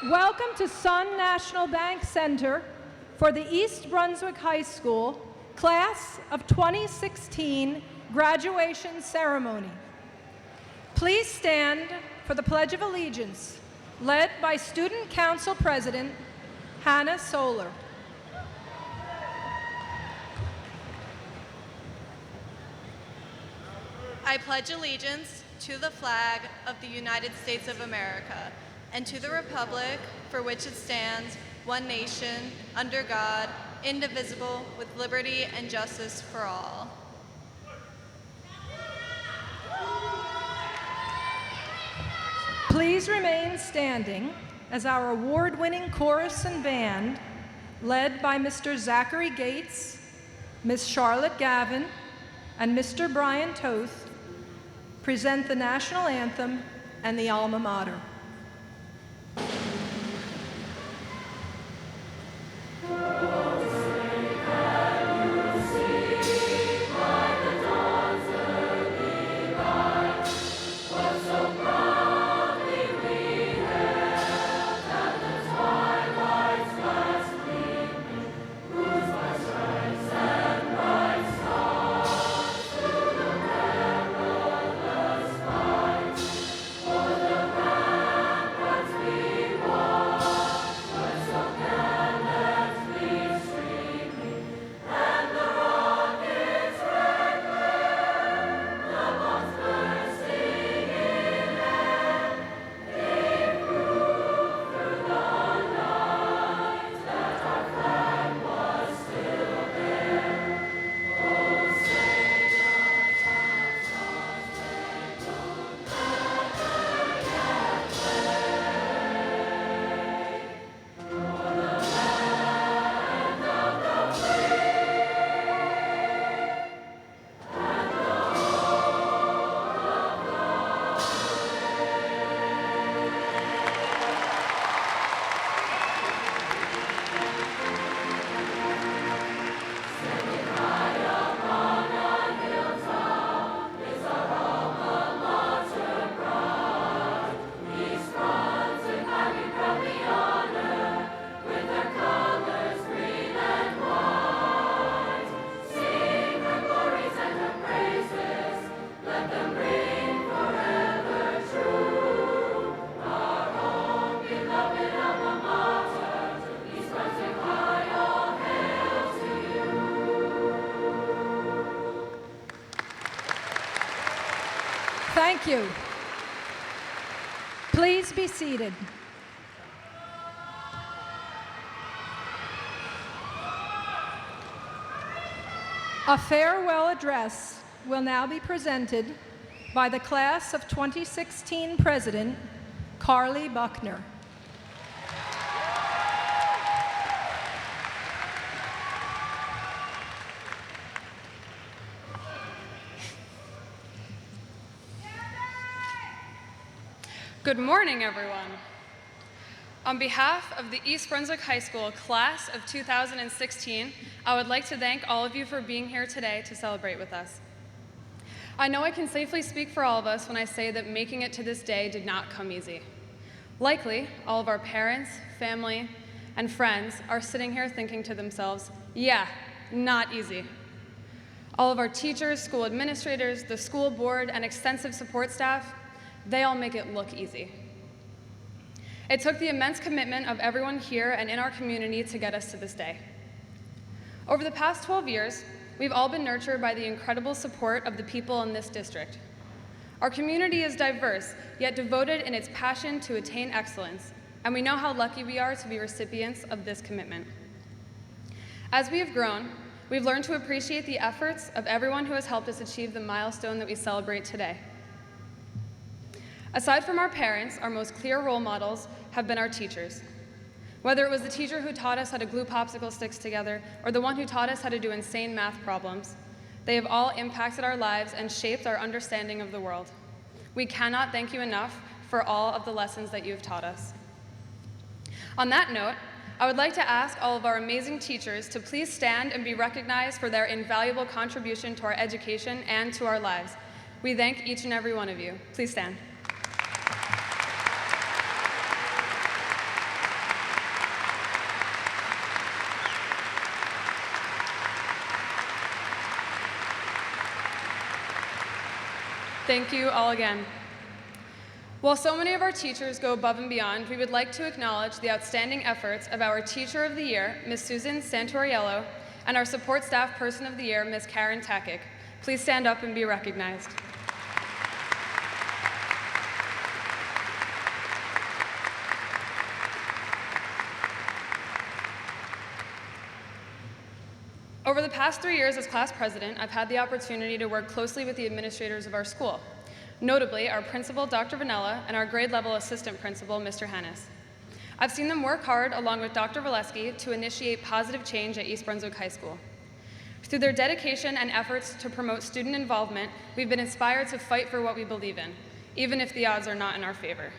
Welcome to Sun National Bank Center for the East Brunswick High School Class of 2016 graduation ceremony. Please stand for the Pledge of Allegiance, led by Student Council President Hannah Solar. I pledge allegiance to the flag of the United States of America and to the republic for which it stands, one nation, under God, indivisible, with liberty and justice for all. Please remain standing as our award-winning chorus and band, led by Mr. Zachary Gates, Ms. Charlotte Gavin, and Mr. Brian Toth, present the national anthem and the alma mater. Thank you. Please be seated. A farewell address will now be presented by the Class of 2016 President, Carly Buckner. Good morning, everyone. On behalf of the East Brunswick High School Class of 2016, I would like to thank all of you for being here today to celebrate with us. I know I can safely speak for all of us when I say that making it to this day did not come easy. Likely, all of our parents, family, and friends are sitting here thinking to themselves, yeah, not easy. All of our teachers, school administrators, the school board, and extensive support staff, they all make it look easy. It took the immense commitment of everyone here and in our community to get us to this day. Over the past 12 years, we've all been nurtured by the incredible support of the people in this district. Our community is diverse, yet devoted in its passion to attain excellence, and we know how lucky we are to be recipients of this commitment. As we have grown, we've learned to appreciate the efforts of everyone who has helped us achieve the milestone that we celebrate today. Aside from our parents, our most clear role models have been our teachers. Whether it was the teacher who taught us how to glue popsicle sticks together or the one who taught us how to do insane math problems, they have all impacted our lives and shaped our understanding of the world. We cannot thank you enough for all of the lessons that you have taught us. On that note, I would like to ask all of our amazing teachers to please stand and be recognized for their invaluable contribution to our education and to our lives. We thank each and every one of you. Please stand. Thank you all again. While so many of our teachers go above and beyond, we would like to acknowledge the outstanding efforts of our Teacher of the Year, Ms. Susan Santoriello, and our Support Staff Person of the Year, Ms. Karen Takic. Please stand up and be recognized. Over the past 3 years as class president, I've had the opportunity to work closely with the administrators of our school, notably our principal, Dr. Vanella, and our grade level assistant principal, Mr. Hennis. I've seen them work hard along with Dr. Valesky to initiate positive change at East Brunswick High School. Through their dedication and efforts to promote student involvement, we've been inspired to fight for what we believe in, even if the odds are not in our favor.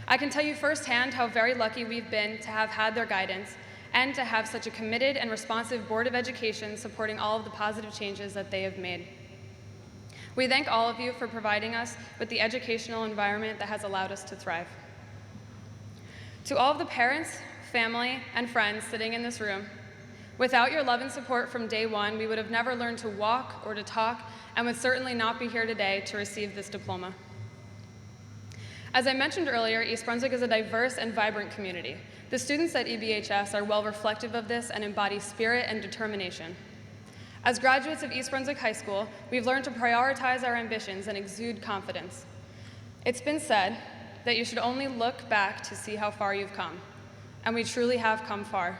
I can tell you firsthand how very lucky we've been to have had their guidance and to have such a committed and responsive Board of Education supporting all of the positive changes that they have made. We thank all of you for providing us with the educational environment that has allowed us to thrive. To all of the parents, family, and friends sitting in this room, without your love and support from day one, we would have never learned to walk or to talk and would certainly not be here today to receive this diploma. As I mentioned earlier, East Brunswick is a diverse and vibrant community. The students at EBHS are well reflective of this and embody spirit and determination. As graduates of East Brunswick High School, we've learned to prioritize our ambitions and exude confidence. It's been said that you should only look back to see how far you've come, and we truly have come far.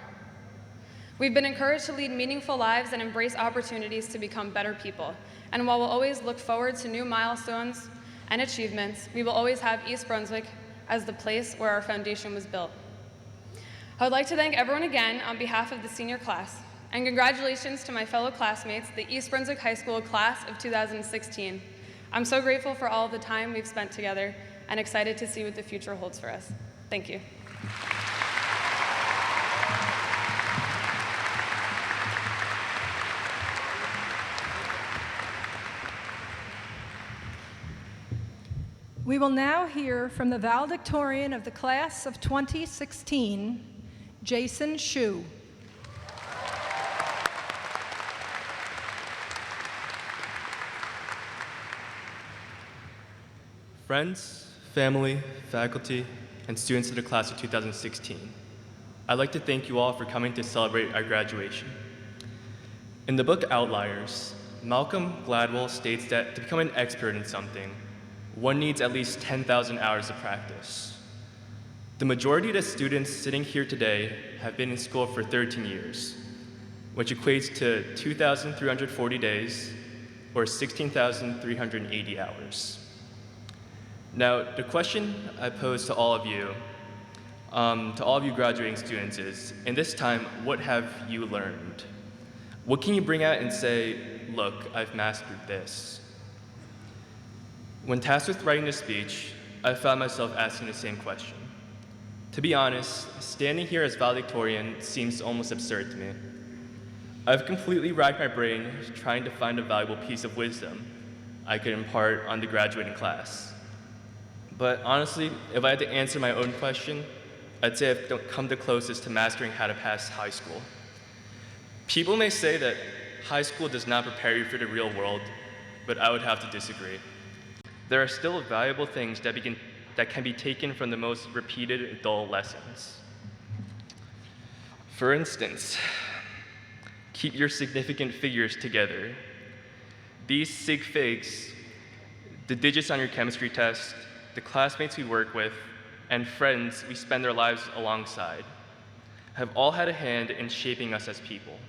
We've been encouraged to lead meaningful lives and embrace opportunities to become better people, and while we'll always look forward to new milestones and achievements, we will always have East Brunswick as the place where our foundation was built. I would like to thank everyone again on behalf of the senior class, and congratulations to my fellow classmates, the East Brunswick High School class of 2016. I'm so grateful for all of the time we've spent together and excited to see what the future holds for us. Thank you. We will now hear from the valedictorian of the class of 2016, Jason Shu. Friends, family, faculty, and students of the class of 2016, I'd like to thank you all for coming to celebrate our graduation. In the book Outliers, Malcolm Gladwell states that to become an expert in something, one needs at least 10,000 hours of practice. The majority of the students sitting here today have been in school for 13 years, which equates to 2,340 days or 16,380 hours. Now, the question I pose to all of you graduating students is, in this time, what have you learned? What can you bring out and say, look, I've mastered this? When tasked with writing this speech, I found myself asking the same question. To be honest, standing here as valedictorian seems almost absurd to me. I've completely racked my brain trying to find a valuable piece of wisdom I could impart on the graduating class. But honestly, if I had to answer my own question, I'd say I've come the closest to mastering how to pass high school. People may say that high school does not prepare you for the real world, but I would have to disagree. There are still valuable things that can be taken from the most repeated and dull lessons. For instance, keep your significant figures together. These sig figs, the digits on your chemistry test, the classmates we work with, and friends we spend our lives alongside, have all had a hand in shaping us as people.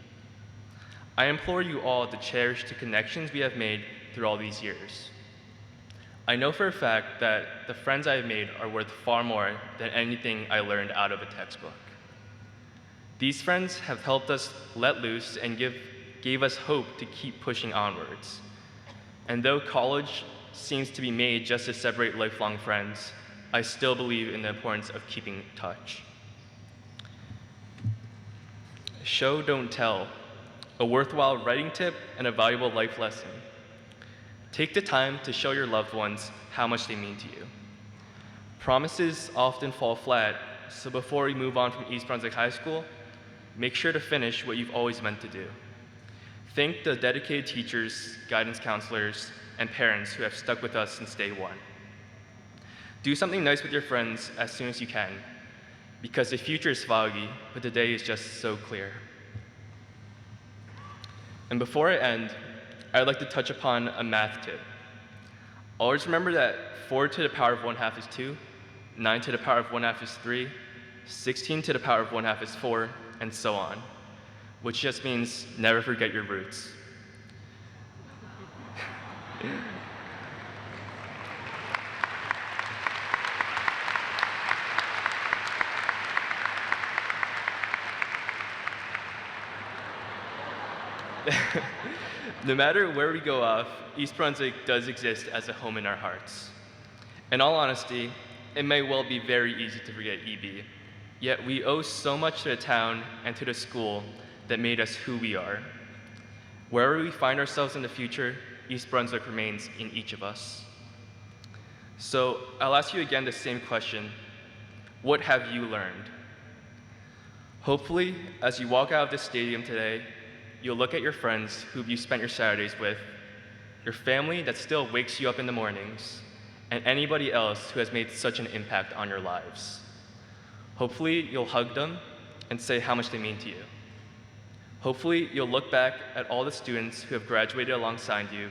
I implore you all to cherish the connections we have made through all these years. I know for a fact that the friends I have made are worth far more than anything I learned out of a textbook. These friends have helped us let loose and gave us hope to keep pushing onwards. And though college seems to be made just to separate lifelong friends, I still believe in the importance of keeping in touch. Show, don't tell, a worthwhile writing tip and a valuable life lesson. Take the time to show your loved ones how much they mean to you. Promises often fall flat, so before we move on from East Brunswick High School, make sure to finish what you've always meant to do. Thank the dedicated teachers, guidance counselors, and parents who have stuck with us since day one. Do something nice with your friends as soon as you can, because the future is foggy, but the day is just so clear. And before I end, I'd like to touch upon a math tip. Always remember that 4 to the power of 1/2 is 2, 9 to the power of 1/2 is 3, 16 to the power of 1/2 is 4, and so on, which just means never forget your roots. No matter where we go off, East Brunswick does exist as a home in our hearts. In all honesty, it may well be very easy to forget EB, yet we owe so much to the town and to the school that made us who we are. Wherever we find ourselves in the future, East Brunswick remains in each of us. So I'll ask you again the same question: what have you learned? Hopefully, as you walk out of this stadium today, you'll look at your friends who you spent your Saturdays with, your family that still wakes you up in the mornings, and anybody else who has made such an impact on your lives. Hopefully, you'll hug them and say how much they mean to you. Hopefully, you'll look back at all the students who have graduated alongside you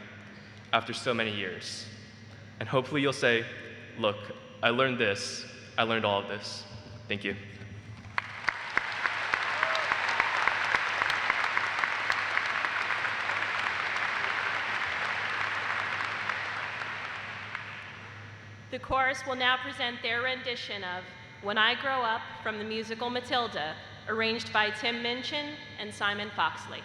after so many years. And hopefully, you'll say, look, I learned this, I learned all of this. Thank you. The chorus will now present their rendition of When I Grow Up from the musical Matilda, arranged by Tim Minchin and Simon Foxley.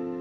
When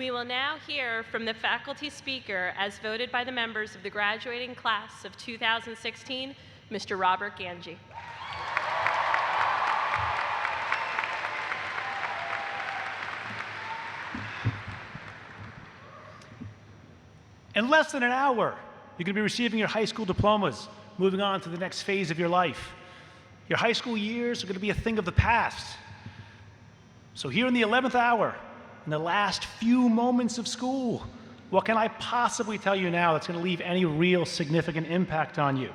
We will now hear from the faculty speaker as voted by the members of the graduating class of 2016, Mr. Robert Ganji. In less than an hour, you're going to be receiving your high school diplomas, moving on to the next phase of your life. Your high school years are going to be a thing of the past. So here in the 11th hour, in the last few moments of school, what can I possibly tell you now that's going to leave any real significant impact on you?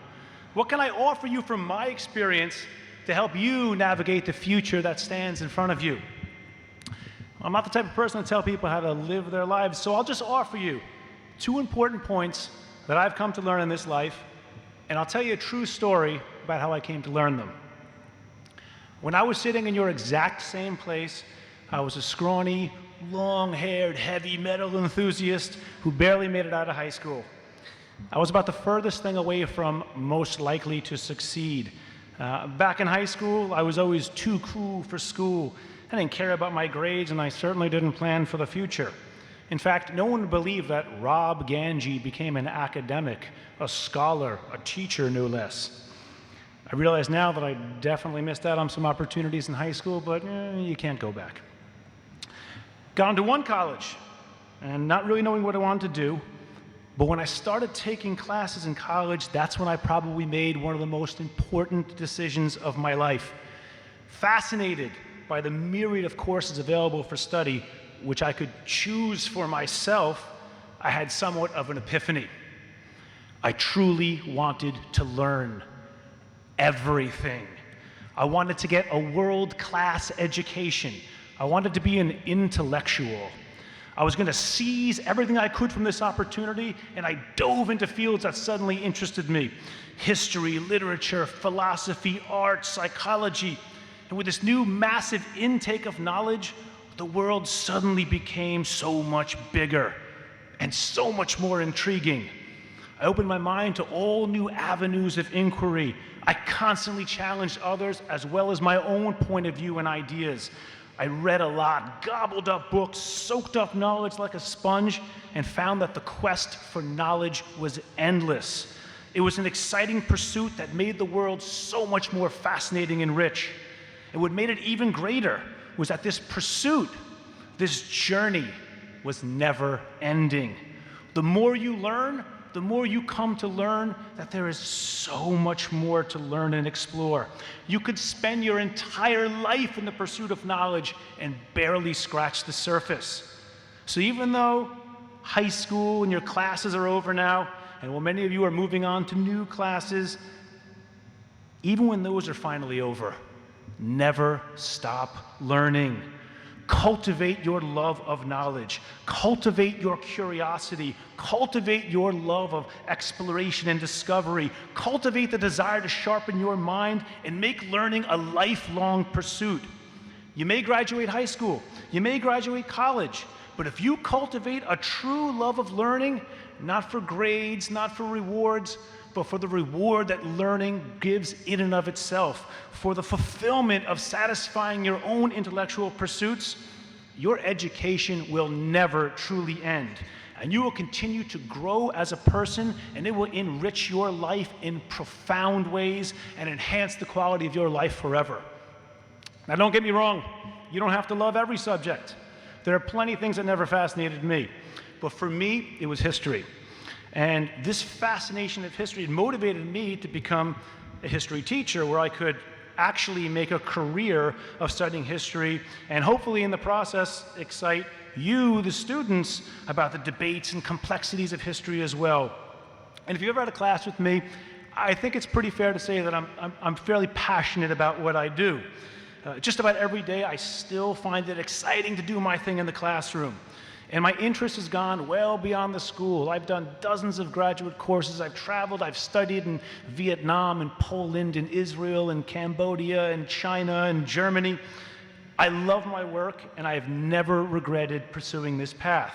What can I offer you from my experience to help you navigate the future that stands in front of you? I'm not the type of person to tell people how to live their lives, so I'll just offer you 2 important points that I've come to learn in this life, and I'll tell you a true story about how I came to learn them. When I was sitting in your exact same place, I was a scrawny, long-haired, heavy metal enthusiast who barely made it out of high school. I was about the furthest thing away from most likely to succeed. Back in high school, I was always too cool for school. I didn't care about my grades, and I certainly didn't plan for the future. In fact, no one would believe that Rob Ganji became an academic, a scholar, a teacher, no less. I realize now that I definitely missed out on some opportunities in high school, but you can't go back. Got into one college, and not really knowing what I wanted to do, but when I started taking classes in college, that's when I probably made one of the most important decisions of my life. Fascinated by the myriad of courses available for study, which I could choose for myself, I had somewhat of an epiphany. I truly wanted to learn everything. I wanted to get a world-class education. I wanted to be an intellectual. I was going to seize everything I could from this opportunity, and I dove into fields that suddenly interested me. History, literature, philosophy, art, psychology. And with this new massive intake of knowledge, the world suddenly became so much bigger and so much more intriguing. I opened my mind to all new avenues of inquiry. I constantly challenged others as well as my own point of view and ideas. I read a lot, gobbled up books, soaked up knowledge like a sponge, and found that the quest for knowledge was endless. It was an exciting pursuit that made the world so much more fascinating and rich. And what made it even greater was that this pursuit, this journey, was never ending. The more you learn, the more you come to learn that there is so much more to learn and explore. You could spend your entire life in the pursuit of knowledge and barely scratch the surface. So even though high school and your classes are over now, and while many of you are moving on to new classes, even when those are finally over, never stop learning. Cultivate your love of knowledge. Cultivate your curiosity. Cultivate your love of exploration and discovery. Cultivate the desire to sharpen your mind and make learning a lifelong pursuit. You may graduate high school. You may graduate college. But if you cultivate a true love of learning, not for grades, not for rewards, but for the reward that learning gives in and of itself, for the fulfillment of satisfying your own intellectual pursuits, your education will never truly end. And you will continue to grow as a person, and it will enrich your life in profound ways and enhance the quality of your life forever. Now, don't get me wrong, you don't have to love every subject. There are plenty of things that never fascinated me, but for me, it was history. And this fascination of history motivated me to become a history teacher, where I could actually make a career of studying history and hopefully in the process excite you, the students, about the debates and complexities of history as well. And if you've ever had a class with me, I think it's pretty fair to say that I'm fairly passionate about what I do. Just about every day, I still find it exciting to do my thing in the classroom. And my interest has gone well beyond the school. I've done dozens of graduate courses. I've traveled, I've studied in Vietnam and Poland and Israel and Cambodia and China and Germany. I love my work, and I have never regretted pursuing this path.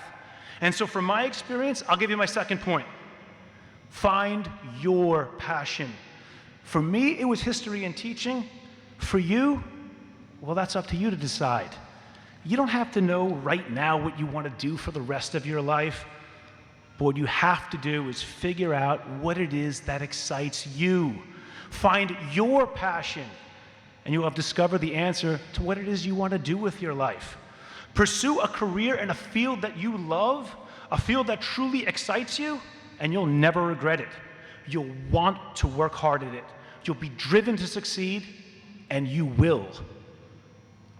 And so from my experience, I'll give you my second point. Find your passion. For me, it was history and teaching. For you, well, that's up to you to decide. You don't have to know right now what you want to do for the rest of your life. But what you have to do is figure out what it is that excites you. Find your passion, and you will have discovered the answer to what it is you want to do with your life. Pursue a career in a field that you love, a field that truly excites you, and you'll never regret it. You'll want to work hard at it. You'll be driven to succeed, and you will.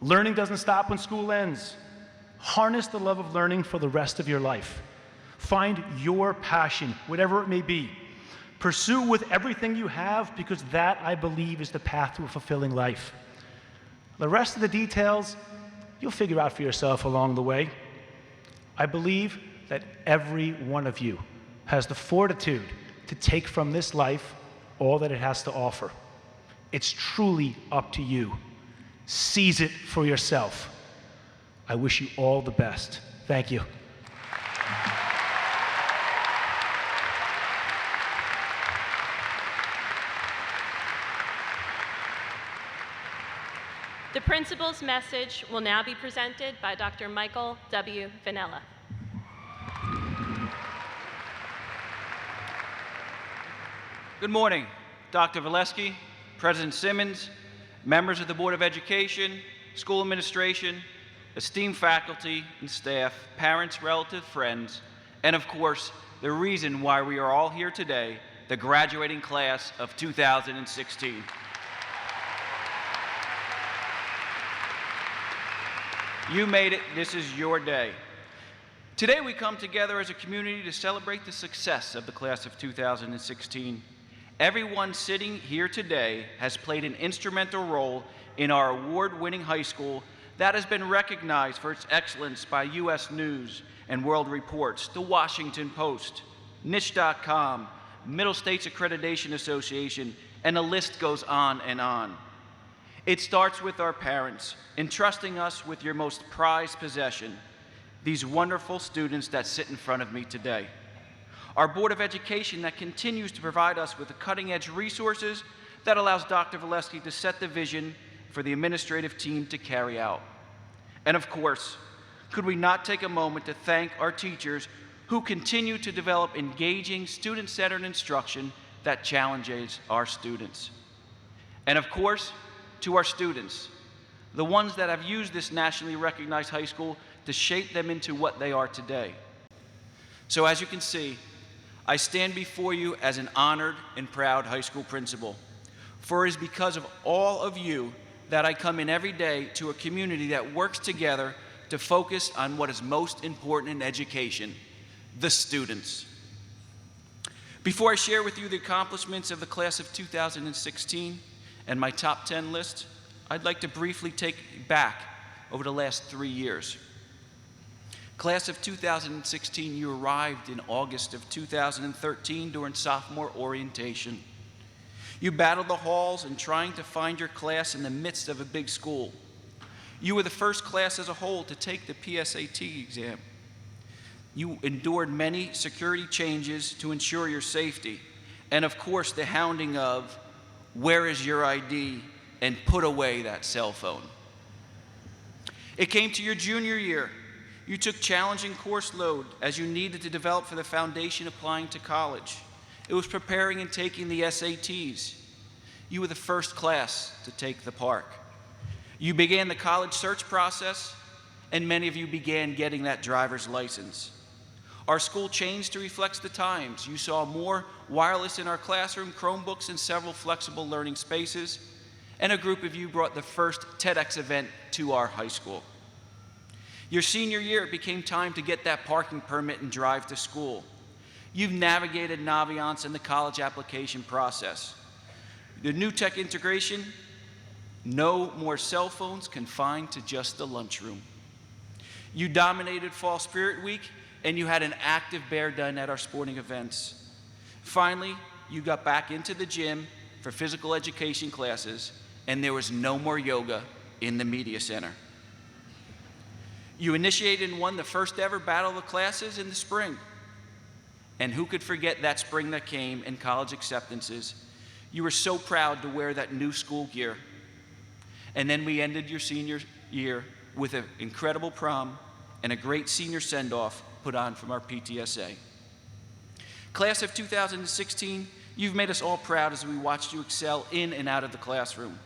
Learning doesn't stop when school ends. Harness the love of learning for the rest of your life. Find your passion, whatever it may be. Pursue with everything you have, because that, I believe, is the path to a fulfilling life. The rest of the details, you'll figure out for yourself along the way. I believe that every one of you has the fortitude to take from this life all that it has to offer. It's truly up to you. Seize it for yourself. I wish you all the best. Thank you. The principal's message will now be presented by Dr. Michael W. Vanella. Good morning, Dr. Valesky, President Simmons, members of the Board of Education, school administration, esteemed faculty and staff, parents, relatives, friends, and of course, the reason why we are all here today, the graduating class of 2016. You made it. This is your day. Today we come together as a community to celebrate the success of the class of 2016. Everyone sitting here today has played an instrumental role in our award-winning high school that has been recognized for its excellence by U.S. News and World Reports, The Washington Post, Niche.com, Middle States Accreditation Association, and the list goes on and on. It starts with our parents, entrusting us with your most prized possession, these wonderful students that sit in front of me today. Our Board of Education that continues to provide us with the cutting-edge resources that allows Dr. Valesky to set the vision for the administrative team to carry out. And of course, could we not take a moment to thank our teachers who continue to develop engaging, student-centered instruction that challenges our students. And of course, to our students, the ones that have used this nationally recognized high school to shape them into what they are today. So as you can see, I stand before you as an honored and proud high school principal. For it is because of all of you that I come in every day to a community that works together to focus on what is most important in education, the students. Before I share with you the accomplishments of the class of 2016 and my top 10 list, I'd like to briefly take you back over the last 3 years. Class of 2016, you arrived in August of 2013 during sophomore orientation. You battled the halls and trying to find your class in the midst of a big school. You were the first class as a whole to take the PSAT exam. You endured many security changes to ensure your safety, and of course the hounding of, "Where is your ID?" and "Put away that cell phone." It came to your junior year. You took challenging course load as you needed to develop for the foundation applying to college. It was preparing and taking the SATs. You were the first class to take the PARCC. You began the college search process, and many of you began getting that driver's license. Our school changed to reflect the times. You saw more wireless in our classroom, Chromebooks, and several flexible learning spaces, and a group of you brought the first TEDx event to our high school. Your senior year, it became time to get that parking permit and drive to school. You've navigated Naviance and the college application process. The new tech integration, no more cell phones confined to just the lunchroom. You dominated Fall Spirit Week, and you had an active bear done at our sporting events. Finally, you got back into the gym for physical education classes, and there was no more yoga in the media center. You initiated and won the first ever Battle of the Classes in the spring. And who could forget that spring that came in college acceptances? You were so proud to wear that new school gear. And then we ended your senior year with an incredible prom and a great senior send-off put on from our PTSA. Class of 2016, you've made us all proud as we watched you excel in and out of the classroom.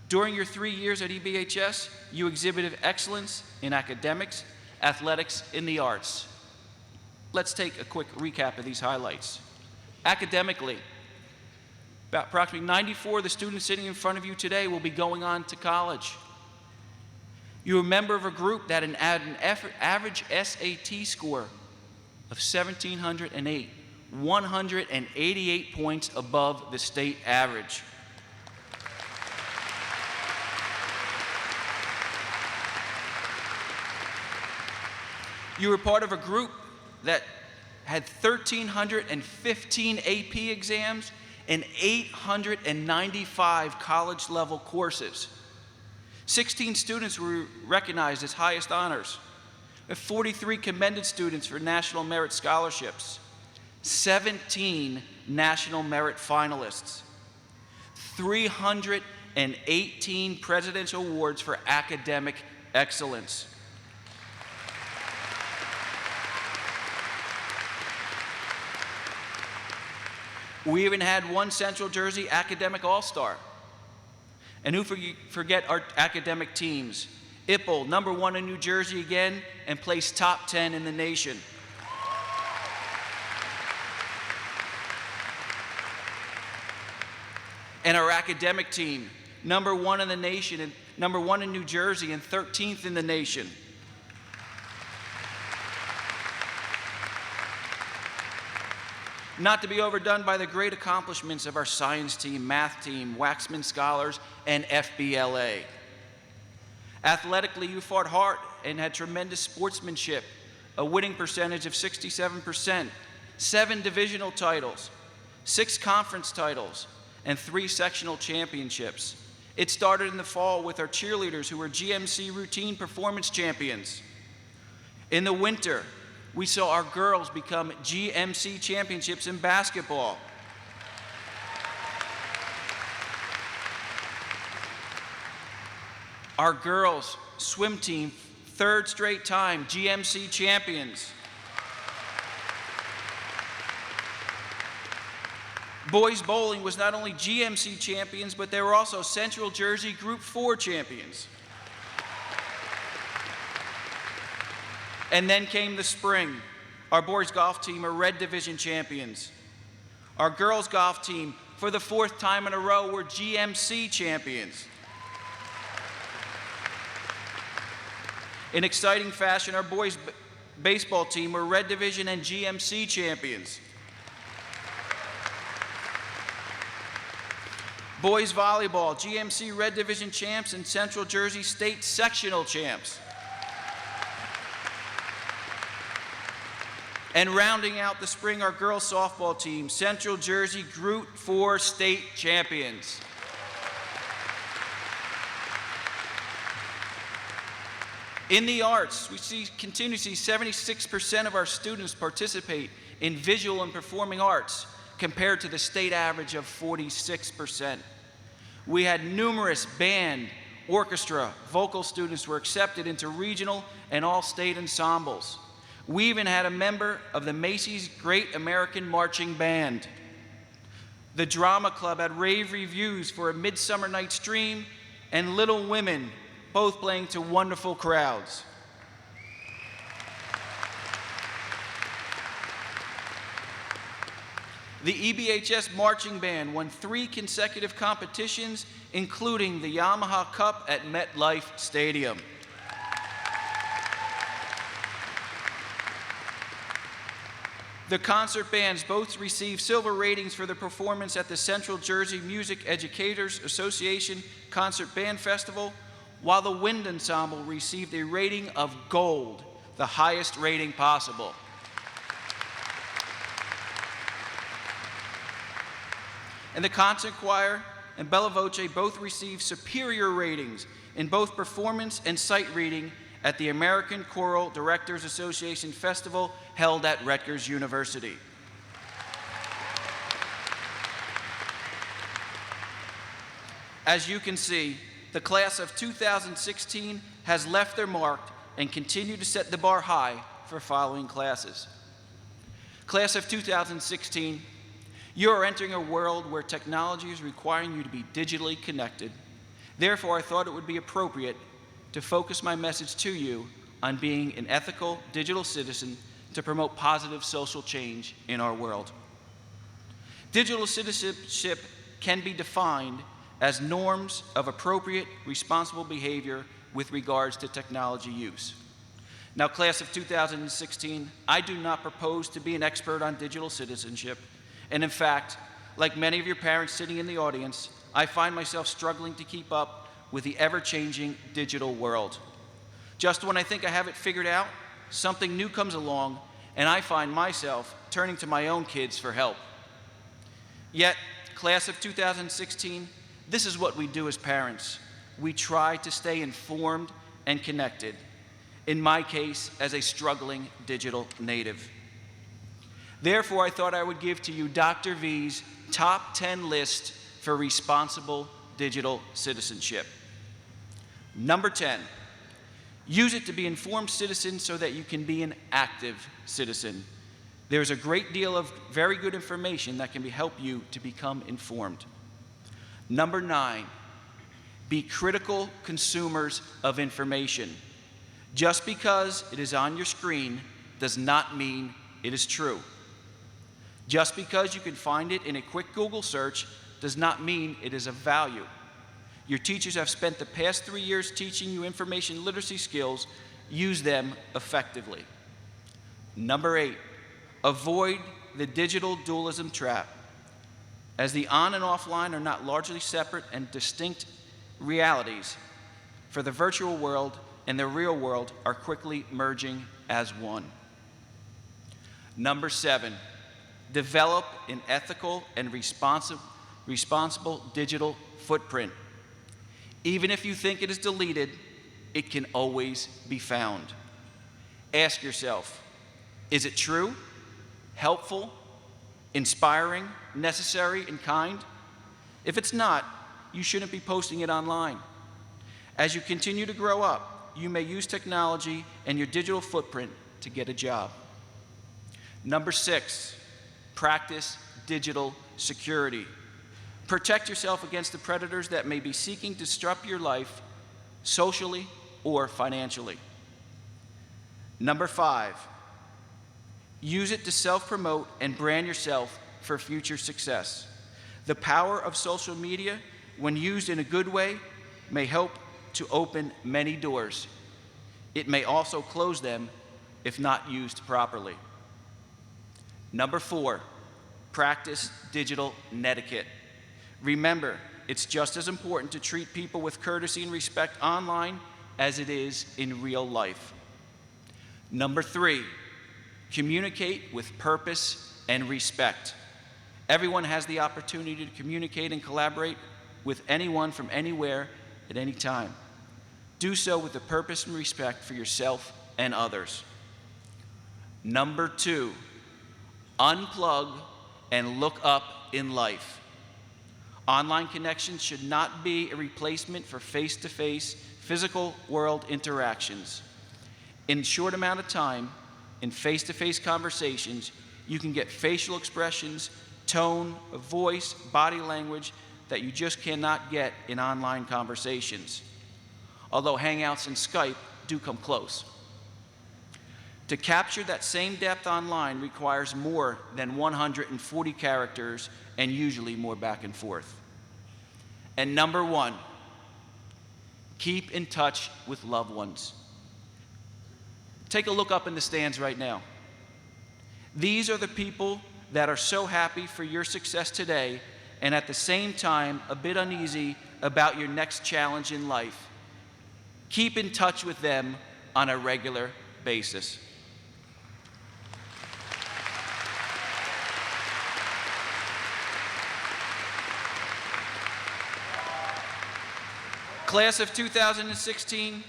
During your 3 years at EBHS, you exhibited excellence in academics, athletics, and the arts. Let's take a quick recap of these highlights. Academically, about approximately 94 of the students sitting in front of you today will be going on to college. You're a member of a group that had an average SAT score of 1,708, 188 points above the state average. You were part of a group that had 1,315 AP exams and 895 college-level courses. 16 students were recognized as highest honors. 43 commended students for National Merit Scholarships. 17 National Merit finalists. 318 Presidential Awards for academic excellence. We even had one Central Jersey Academic All-Star. And who forget our academic teams? IPPL, #1 in New Jersey again, and placed top 10 in the nation. And our academic team, #1 in the nation, and #1 in New Jersey, and 13th in the nation. Not to be overdone by the great accomplishments of our science team, math team, Waxman Scholars, and FBLA. Athletically, you fought hard and had tremendous sportsmanship, a winning percentage of 67%, 7 divisional titles, 6 conference titles, and 3 sectional championships. It started in the fall with our cheerleaders who were GMC routine performance champions. In the winter, we saw our girls become GMC championships in basketball. Our girls' swim team, 3rd straight time, GMC champions. Boys bowling was not only GMC champions, but they were also Central Jersey Group 4 champions. And then came the spring. Our boys golf team are Red Division champions. Our girls golf team, for the 4th time in a row, were GMC champions. In exciting fashion, our boys baseball team were Red Division and GMC champions. Boys volleyball, GMC Red Division champs and Central Jersey State sectional champs. And rounding out the spring, our girls softball team, Central Jersey Group 4 state champions. In the arts, we continue to see 76% of our students participate in visual and performing arts, compared to the state average of 46%. We had numerous band, orchestra, vocal students were accepted into regional and all-state ensembles. We even had a member of the Macy's Great American Marching Band. The Drama Club had rave reviews for A Midsummer Night's Dream and Little Women, both playing to wonderful crowds. The EBHS Marching Band won 3 consecutive competitions, including the Yamaha Cup at MetLife Stadium. The concert bands both received silver ratings for their performance at the Central Jersey Music Educators Association Concert Band Festival, while the Wind Ensemble received a rating of gold, the highest rating possible. And the concert choir and Bella Voce both received superior ratings in both performance and sight reading at the American Choral Directors Association Festival held at Rutgers University. As you can see, the class of 2016 has left their mark and continue to set the bar high for following classes. Class of 2016, you are entering a world where technology is requiring you to be digitally connected. Therefore, I thought it would be appropriate to focus my message to you on being an ethical digital citizen to promote positive social change in our world. Digital citizenship can be defined as norms of appropriate, responsible behavior with regards to technology use. Now, class of 2016, I do not propose to be an expert on digital citizenship, and in fact, like many of your parents sitting in the audience, I find myself struggling to keep up with the ever-changing digital world. Just when I think I have it figured out, something new comes along, and I find myself turning to my own kids for help. Yet, class of 2016, this is what we do as parents. We try to stay informed and connected. In my case, as a struggling digital native. Therefore, I thought I would give to you Dr. V's top 10 list for responsible digital citizenship. Number 10, use it to be informed citizen so that you can be an active citizen. There's a great deal of very good information that can help you to become informed. Number 9, be critical consumers of information. Just because it is on your screen does not mean it is true. Just because you can find it in a quick Google search does not mean it is of value. Your teachers have spent the past 3 years teaching you information literacy skills. Use them effectively. Number 8, avoid the digital dualism trap. As the on and offline are not largely separate and distinct realities, for the virtual world and the real world are quickly merging as one. Number 7, develop an ethical and responsible digital footprint. Even if you think it is deleted, it can always be found. Ask yourself, is it true, helpful, inspiring, necessary, and kind? If it's not, you shouldn't be posting it online. As you continue to grow up, you may use technology and your digital footprint to get a job. Number 6, practice digital security. Protect yourself against the predators that may be seeking to disrupt your life socially or financially. Number 5, use it to self-promote and brand yourself for future success. The power of social media, when used in a good way, may help to open many doors. It may also close them if not used properly. Number 4, practice digital netiquette. Remember, it's just as important to treat people with courtesy and respect online as it is in real life. Number 3, communicate with purpose and respect. Everyone has the opportunity to communicate and collaborate with anyone from anywhere at any time. Do so with the purpose and respect for yourself and others. Number 2, unplug and look up in life. Online connections should not be a replacement for face-to-face physical world interactions. In a short amount of time, in face-to-face conversations, you can get facial expressions, tone, voice, body language that you just cannot get in online conversations. Although Hangouts and Skype do come close. To capture that same depth online requires more than 140 characters and usually more back and forth. And number 1, keep in touch with loved ones. Take a look up in the stands right now. These are the people that are so happy for your success today and at the same time a bit uneasy about your next challenge in life. Keep in touch with them on a regular basis. Class of 2016,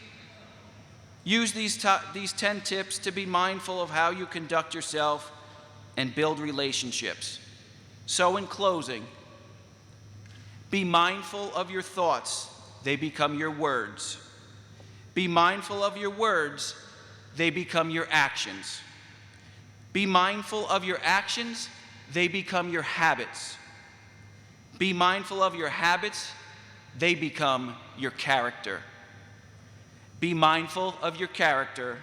use these 10 tips to be mindful of how you conduct yourself and build relationships. So in closing, be mindful of your thoughts. They become your words. Be mindful of your words, they become your actions. Be mindful of your actions, they become your habits. Be mindful of your habits, they become your character. Be mindful of your character,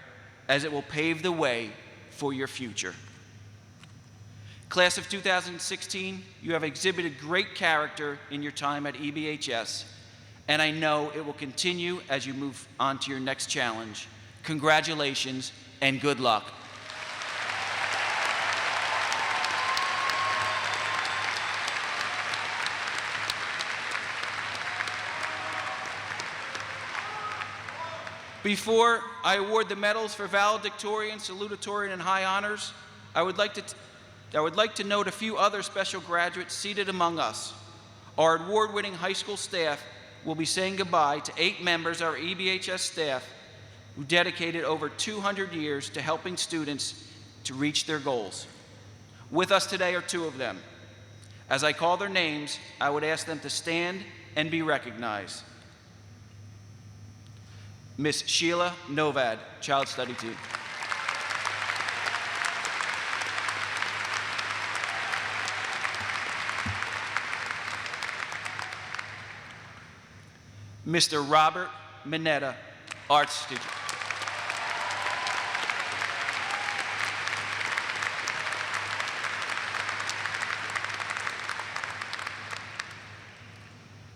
as it will pave the way for your future. Class of 2016, you have exhibited great character in your time at EBHS, and I know it will continue as you move on to your next challenge. Congratulations and good luck. Before I award the medals for valedictorian, salutatorian, and high honors, I would like to note a few other special graduates seated among us. Our award-winning high school staff will be saying goodbye to 8 members of our EBHS staff who dedicated over 200 years to helping students to reach their goals. With us today are 2 of them. As I call their names, I would ask them to stand and be recognized. Miss Sheila Novad, Child Study Team. Mr. Robert Mineta, Arts teacher.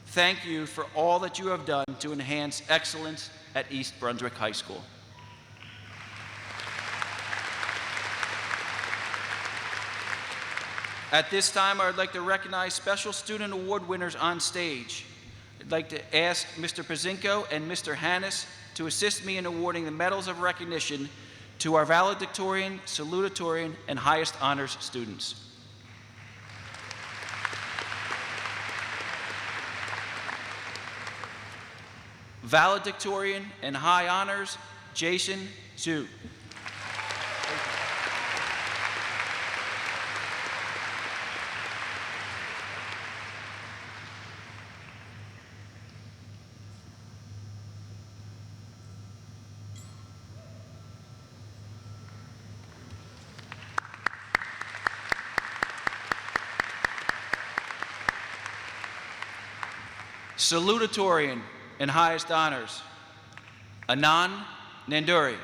Thank you for all that you have done to enhance excellence at East Brunswick High School. At this time, I would like to recognize special student award winners on stage. I'd like to ask Mr. Pazinko and Mr. Hannes to assist me in awarding the medals of recognition to our valedictorian, salutatorian, and highest honors students. Valedictorian and high honors, Jason Zhu. Salutatorian and highest honors, Anand Nanduri.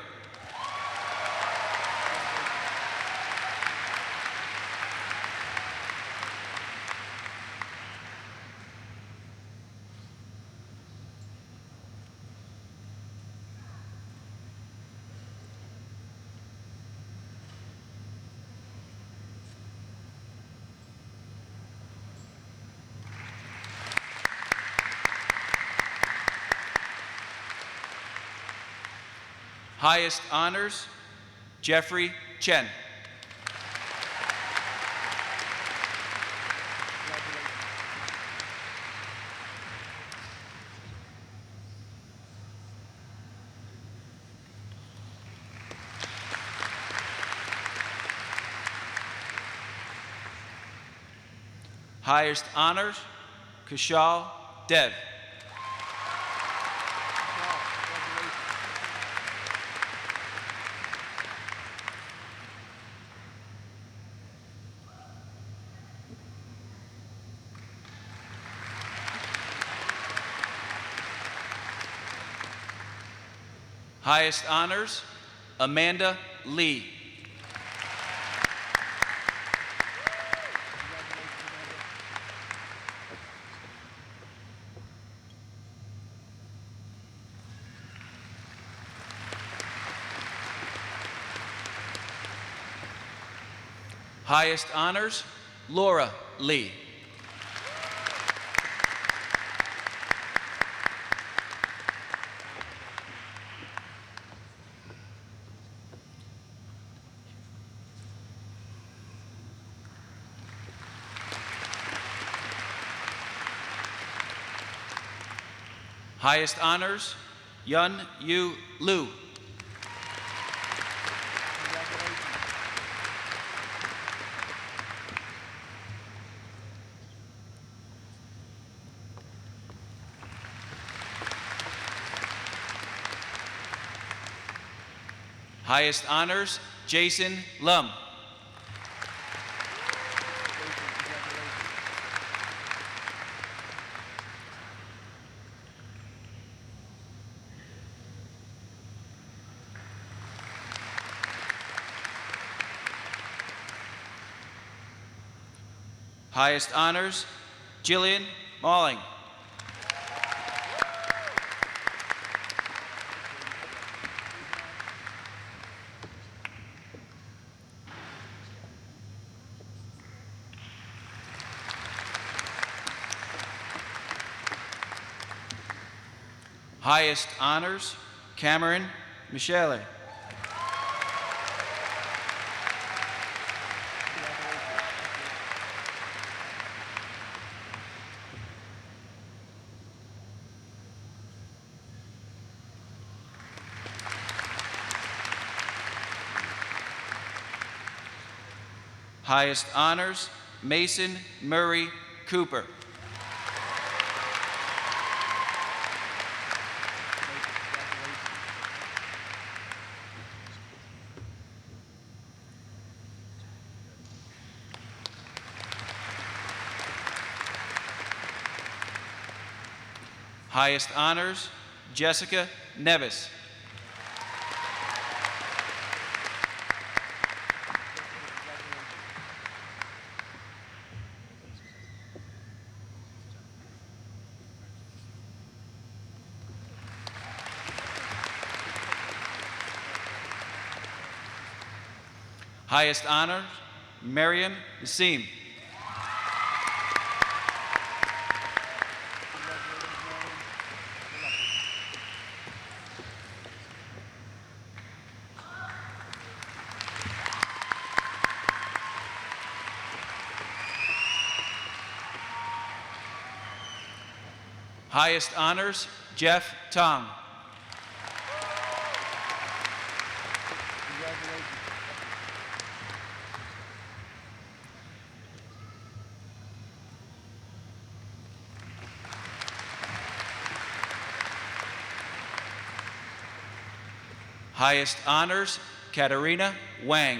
Highest honors, Jeffrey Chen. Highest honors, Kushal Dev. Highest honors, Amanda Lee. Highest honors, Laura Lee. Highest honors, Yun Yu Lu. Highest honors, Jason Lum. Highest honors, Jillian Malling. Highest honors, Cameron Michele. Highest honors, Mason Murray Cooper. Highest honors, Jessica Nevis. Highest honors, Mariam Nassim. Highest honors, Jeff Tong. Highest honors, Katarina Wang.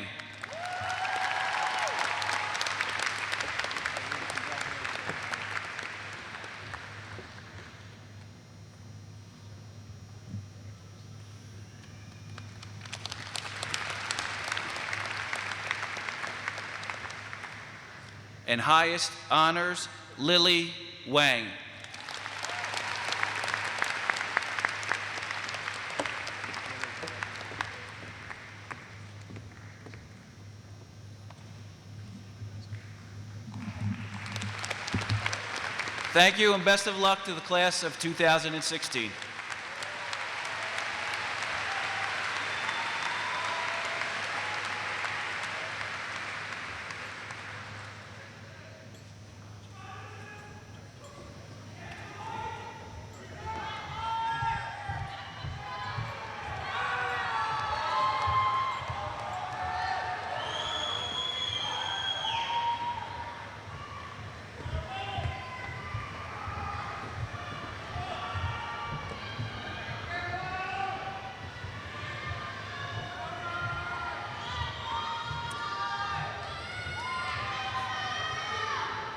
And highest honors, Lily Wang. Thank you and best of luck to the class of 2016.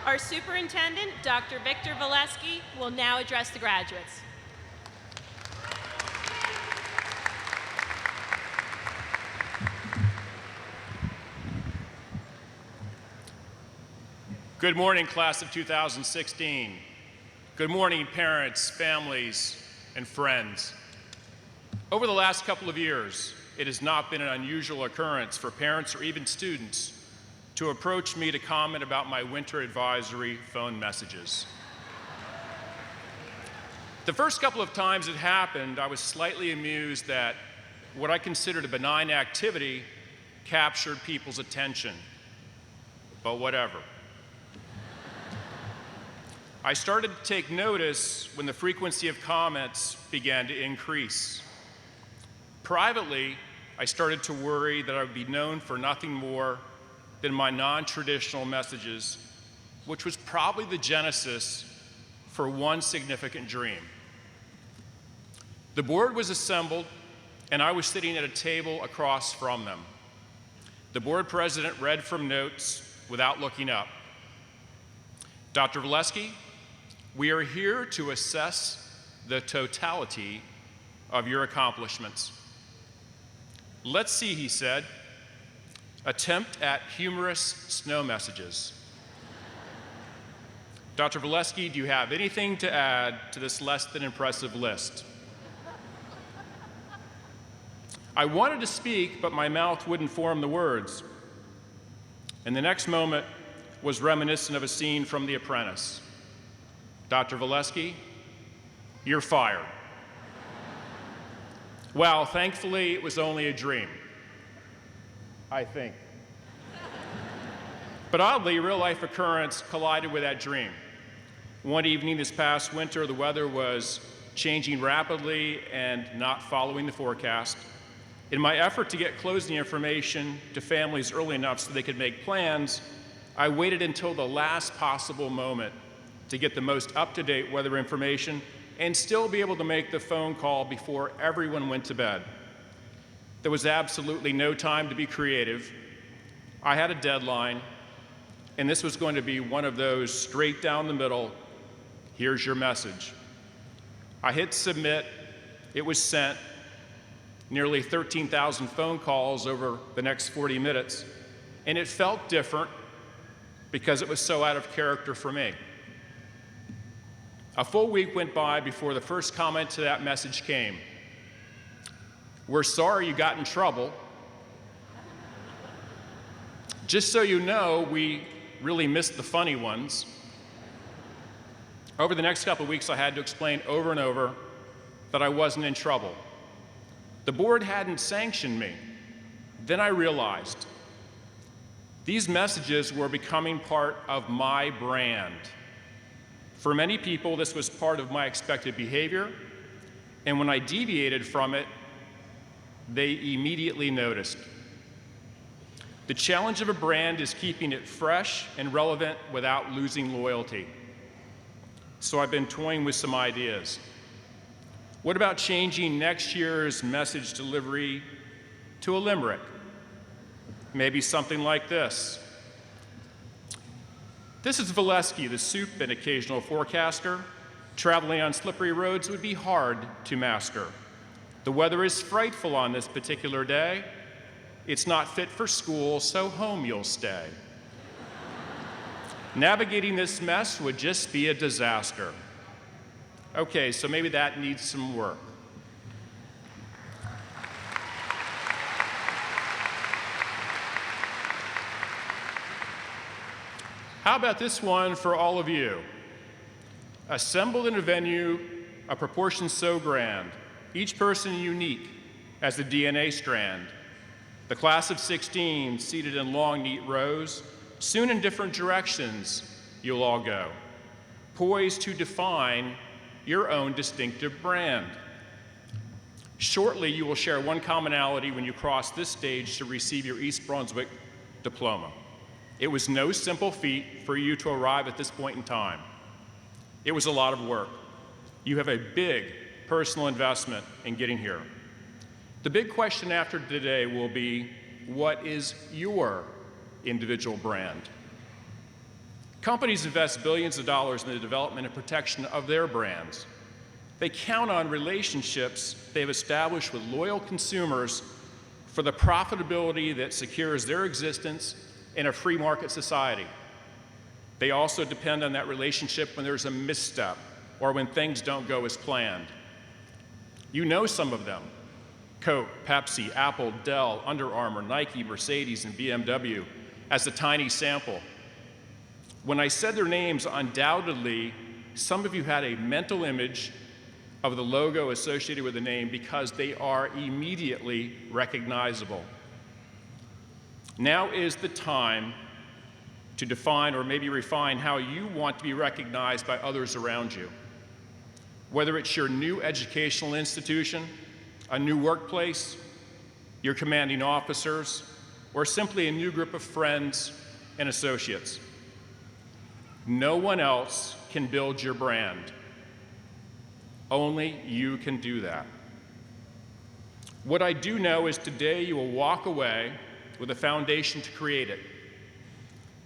Our superintendent, Dr. Victor Valesky, will now address the graduates. Good morning, class of 2016. Good morning, parents, families, and friends. Over the last couple of years, it has not been an unusual occurrence for parents or even students to approach me to comment about my winter advisory phone messages. The first couple of times it happened, I was slightly amused that what I considered a benign activity captured people's attention, but whatever. I started to take notice when the frequency of comments began to increase. Privately, I started to worry that I would be known for nothing more than my non-traditional messages, which was probably the genesis for one significant dream. The board was assembled and I was sitting at a table across from them. The board president read from notes without looking up. Dr. Valesky, we are here to assess the totality of your accomplishments. Let's see, he said. Attempt at humorous snow messages. Dr. Valesky, do you have anything to add to this less than impressive list? I wanted to speak, but my mouth wouldn't form the words. And the next moment was reminiscent of a scene from The Apprentice. Dr. Valesky, you're fired. Well, thankfully, it was only a dream. I think. But oddly, a real-life occurrence collided with that dream. One evening this past winter, the weather was changing rapidly and not following the forecast. In my effort to get closing information to families early enough so they could make plans, I waited until the last possible moment to get the most up-to-date weather information and still be able to make the phone call before everyone went to bed. There was absolutely no time to be creative. I had a deadline, and this was going to be one of those straight down the middle, here's your message. I hit submit, it was sent, nearly 13,000 phone calls over the next 40 minutes, and it felt different because it was so out of character for me. A full week went by before the first comment to that message came. We're sorry you got in trouble. Just so you know, we really missed the funny ones. Over the next couple of weeks, I had to explain over and over that I wasn't in trouble. The board hadn't sanctioned me. Then I realized these messages were becoming part of my brand. For many people, this was part of my expected behavior, and when I deviated from it, they immediately noticed. The challenge of a brand is keeping it fresh and relevant without losing loyalty. So I've been toying with some ideas. What about changing next year's message delivery to a limerick? Maybe something like this. This is Valesky, the soup and occasional forecaster. Traveling on slippery roads would be hard to master. The weather is frightful on this particular day. It's not fit for school, so home you'll stay. Navigating this mess would just be a disaster. Okay, so maybe that needs some work. How about this one for all of you? Assembled in a venue, a proportion so grand, each person unique as a DNA strand. The class of 16 seated in long, neat rows, soon in different directions you'll all go, poised to define your own distinctive brand. Shortly, you will share one commonality when you cross this stage to receive your East Brunswick diploma. It was no simple feat for you to arrive at this point in time. It was a lot of work. You have a big personal investment in getting here. The big question after today will be, what is your individual brand? Companies invest billions of dollars in the development and protection of their brands. They count on relationships they've established with loyal consumers for the profitability that secures their existence in a free market society. They also depend on that relationship when there's a misstep or when things don't go as planned. You know some of them: Coke, Pepsi, Apple, Dell, Under Armour, Nike, Mercedes, and BMW, as a tiny sample. When I said their names, undoubtedly, some of you had a mental image of the logo associated with the name because they are immediately recognizable. Now is the time to define or maybe refine how you want to be recognized by others around you. Whether it's your new educational institution, a new workplace, your commanding officers, or simply a new group of friends and associates. No one else can build your brand. Only you can do that. What I do know is today you will walk away with a foundation to create it,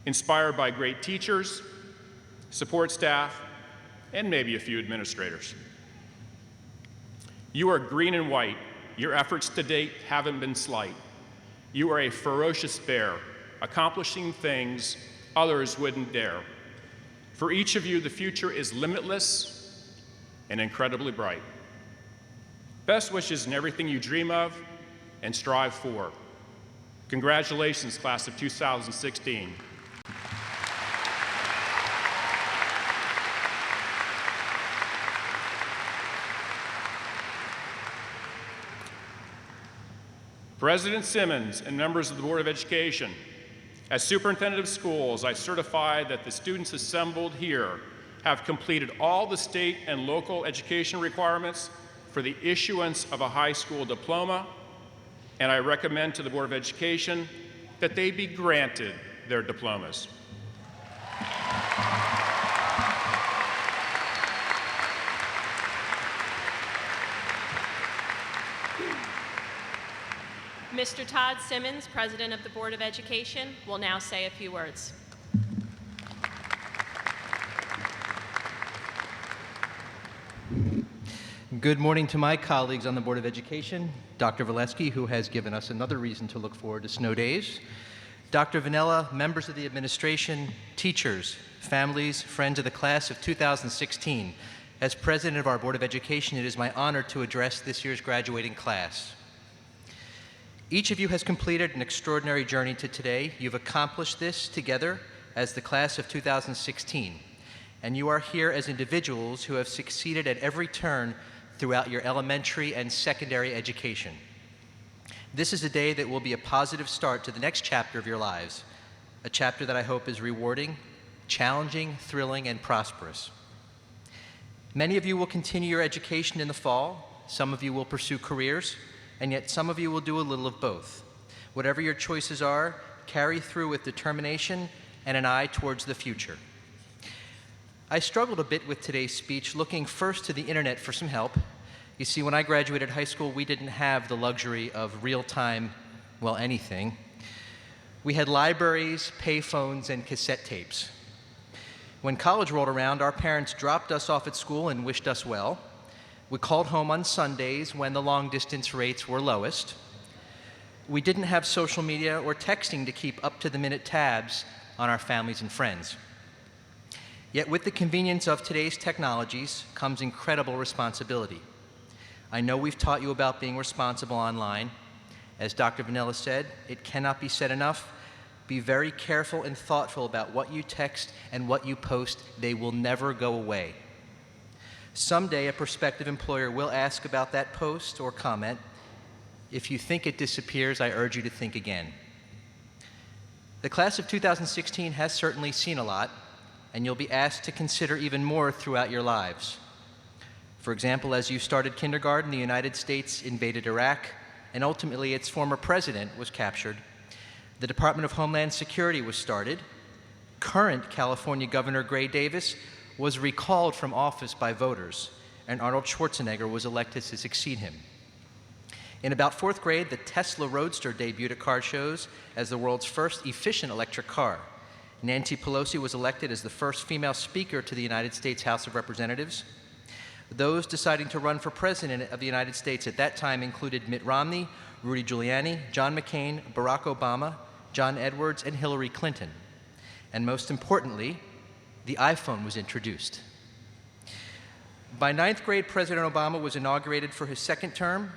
inspired by great teachers, support staff, and maybe a few administrators. You are green and white. Your efforts to date haven't been slight. You are a ferocious bear, accomplishing things others wouldn't dare. For each of you, the future is limitless and incredibly bright. Best wishes in everything you dream of and strive for. Congratulations, class of 2016. President Simmons and members of the Board of Education, as superintendent of schools, I certify that the students assembled here have completed all the state and local education requirements for the issuance of a high school diploma, and I recommend to the Board of Education that they be granted their diplomas. Mr. Todd Simmons, President of the Board of Education, will now say a few words. Good morning to my colleagues on the Board of Education, Dr. Valesky, who has given us another reason to look forward to snow days, Dr. Vanella, members of the administration, teachers, families, friends of the class of 2016. As president of our Board of Education, it is my honor to address this year's graduating class. Each of you has completed an extraordinary journey to today. You've accomplished this together as the class of 2016, and you are here as individuals who have succeeded at every turn throughout your elementary and secondary education. This is a day that will be a positive start to the next chapter of your lives, a chapter that I hope is rewarding, challenging, thrilling, and prosperous. Many of you will continue your education in the fall. Some of you will pursue careers, and yet some of you will do a little of both. Whatever your choices are, carry through with determination and an eye towards the future. I struggled a bit with today's speech, looking first to the internet for some help. You see, when I graduated high school, we didn't have the luxury of real-time, well, anything. We had libraries, payphones, and cassette tapes. When college rolled around, our parents dropped us off at school and wished us well. We called home on Sundays when the long-distance rates were lowest. We didn't have social media or texting to keep up-to-the-minute tabs on our families and friends. Yet with the convenience of today's technologies comes incredible responsibility. I know we've taught you about being responsible online. As Dr. Vanella said, it cannot be said enough. Be very careful and thoughtful about what you text and what you post. They will never go away. Someday, a prospective employer will ask about that post or comment. If you think it disappears, I urge you to think again. The class of 2016 has certainly seen a lot, and you'll be asked to consider even more throughout your lives. For example, as you started kindergarten, the United States invaded Iraq, and ultimately its former president was captured. The Department of Homeland Security was started. Current California Governor Gray Davis was recalled from office by voters, and Arnold Schwarzenegger was elected to succeed him. In about fourth grade, the Tesla Roadster debuted at car shows as the world's first efficient electric car. Nancy Pelosi was elected as the first female speaker to the United States House of Representatives. Those deciding to run for president of the United States at that time included Mitt Romney, Rudy Giuliani, John McCain, Barack Obama, John Edwards, and Hillary Clinton. And most importantly, the iPhone was introduced. By ninth grade, President Obama was inaugurated for his second term.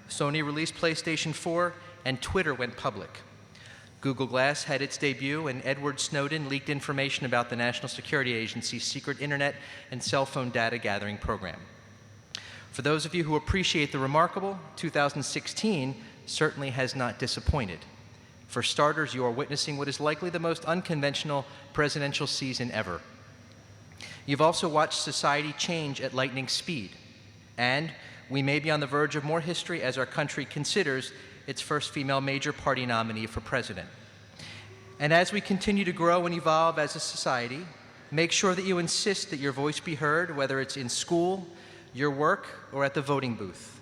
Sony released PlayStation 4, and Twitter went public. Google Glass had its debut, and Edward Snowden leaked information about the National Security Agency's secret internet and cell phone data gathering program. For those of you who appreciate the remarkable, 2016 certainly has not disappointed. For starters, you are witnessing what is likely the most unconventional presidential season ever. You've also watched society change at lightning speed, and we may be on the verge of more history as our country considers its first female major party nominee for president. And as we continue to grow and evolve as a society, make sure that you insist that your voice be heard, whether it's in school, your work, or at the voting booth.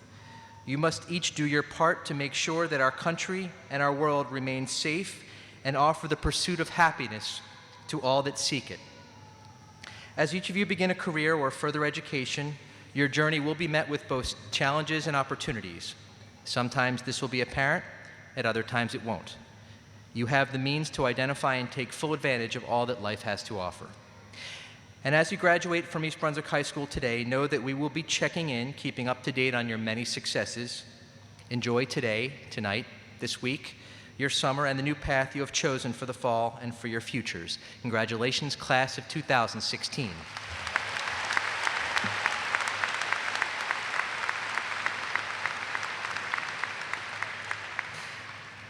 You must each do your part to make sure that our country and our world remain safe and offer the pursuit of happiness to all that seek it. As each of you begin a career or further education, your journey will be met with both challenges and opportunities. Sometimes this will be apparent, at other times it won't. You have the means to identify and take full advantage of all that life has to offer. And as you graduate from East Brunswick High School today, know that we will be checking in, keeping up to date on your many successes. Enjoy today, tonight, this week, your summer, and the new path you have chosen for the fall and for your futures. Congratulations, class of 2016.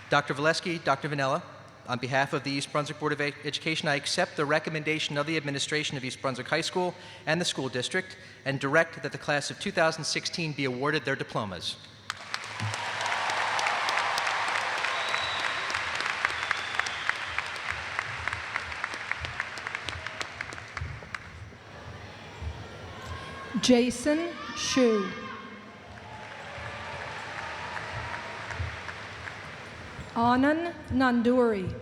Dr. Valesky, Dr. Vanella, on behalf of the East Brunswick Board of Education, I accept the recommendation of the administration of East Brunswick High School and the school district and direct that the class of 2016 be awarded their diplomas. Jason Shu. Anand Nanduri.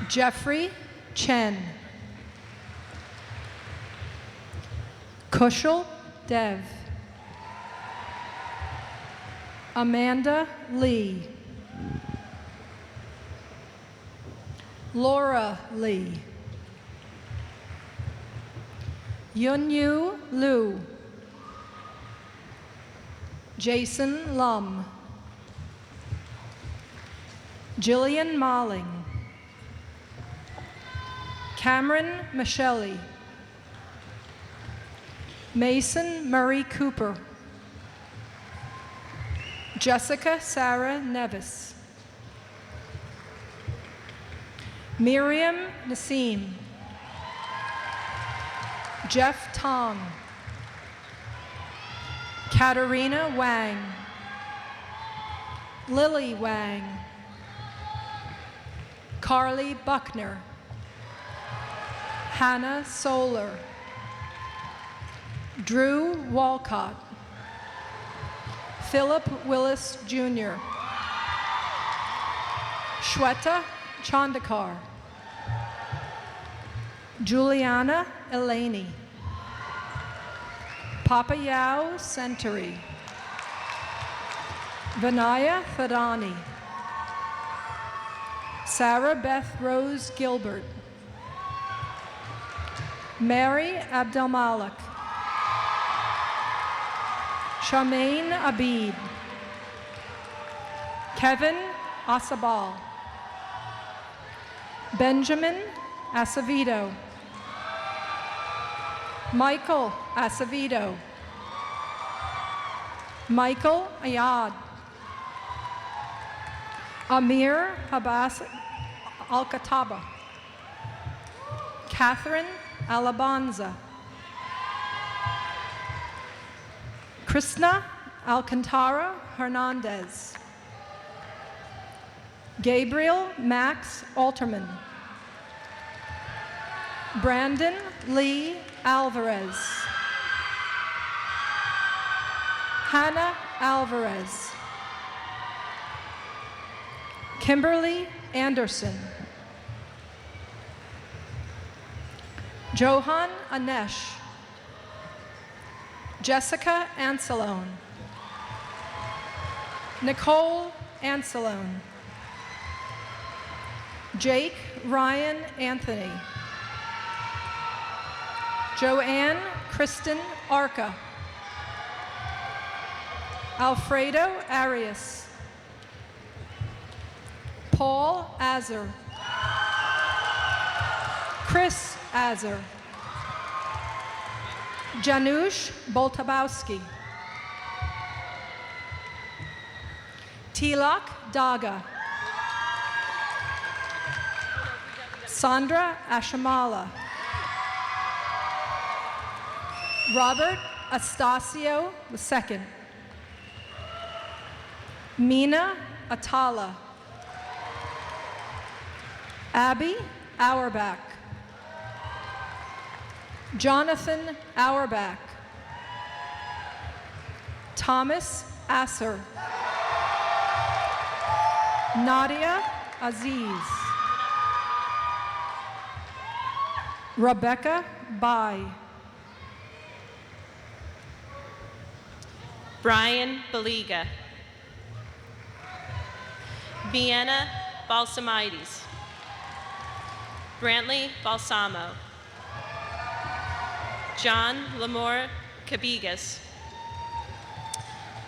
Jeffrey Chen. Kushal Dev. Amanda Lee. Laura Lee. Yunyu Liu. Jason Lum. Jillian Molling. Cameron Michelli. Mason Murray Cooper. Jessica Sarah Nevis. Miriam Nassim. Jeff Tong. Katarina Wang. Lily Wang. Carly Buckner. Hannah Solar. Drew Walcott. Philip Willis Jr. Shweta Chandakar. Juliana Eleni. Papayao Century. Vinaya Thadani. Sarah Beth Rose Gilbert. Mary Abdelmalik. Charmaine Abid. Kevin Asabal. Benjamin Acevedo. Michael Acevedo. Michael Ayad. Amir Habas Al-Kataba. Catherine Alabanza. Krishna Alcantara Hernandez. Gabriel Max Alterman. Brandon Lee Alvarez. Hannah Alvarez. Kimberly Anderson. Johan Anesh. Jessica Ancelone. Nicole Ancelone. Jake Ryan Anthony. Joanne Kristen Arca. Alfredo Arias. Paul Azer. Chris Azer. Janusz Boltabowski. Tilak Daga. Sandra Ashamala. Robert Astacio II. Mina Atala. Abby Auerbach. Jonathan Auerbach. Thomas Asser. Nadia Aziz. Rebecca Bai. Brian Baliga. Vienna Balsamides. Brantley Balsamo. John Lamore Cabigas.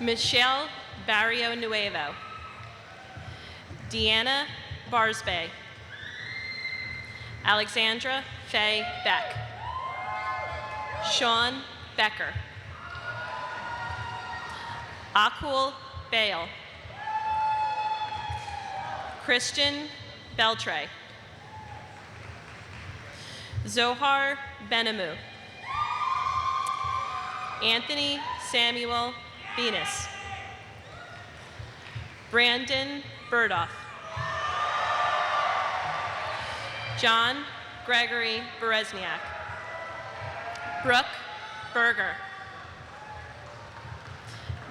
Michelle Barrio Nuevo. Deanna Barsbay. Alexandra Faye Beck. Sean Becker. Akul Bale. Christian Beltre. Zohar Benamu. Anthony Samuel Venus. Brandon Burdoff. John Gregory Berezniak. Brooke Berger.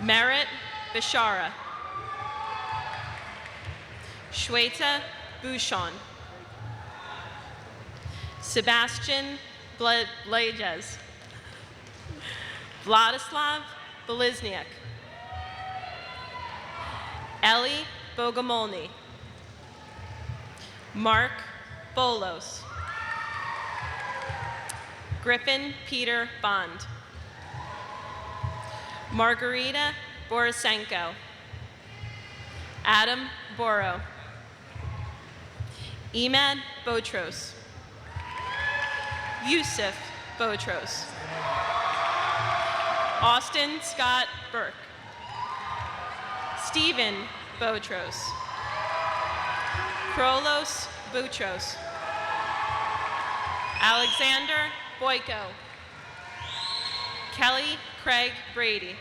Merritt Bishara. Shweta Bouchon. Sebastien Blazej. Vladislav Belizniak. Ellie Bogomolny. Mark Bolos. Griffin Peter Bond. Margarita Borisenko. Adam Boro. Emad Botros. Yusuf Botros. Austin Scott Burke. Stephen Botros. Krolos Boutros. Alexander Boyko. Kelly Craig Brady.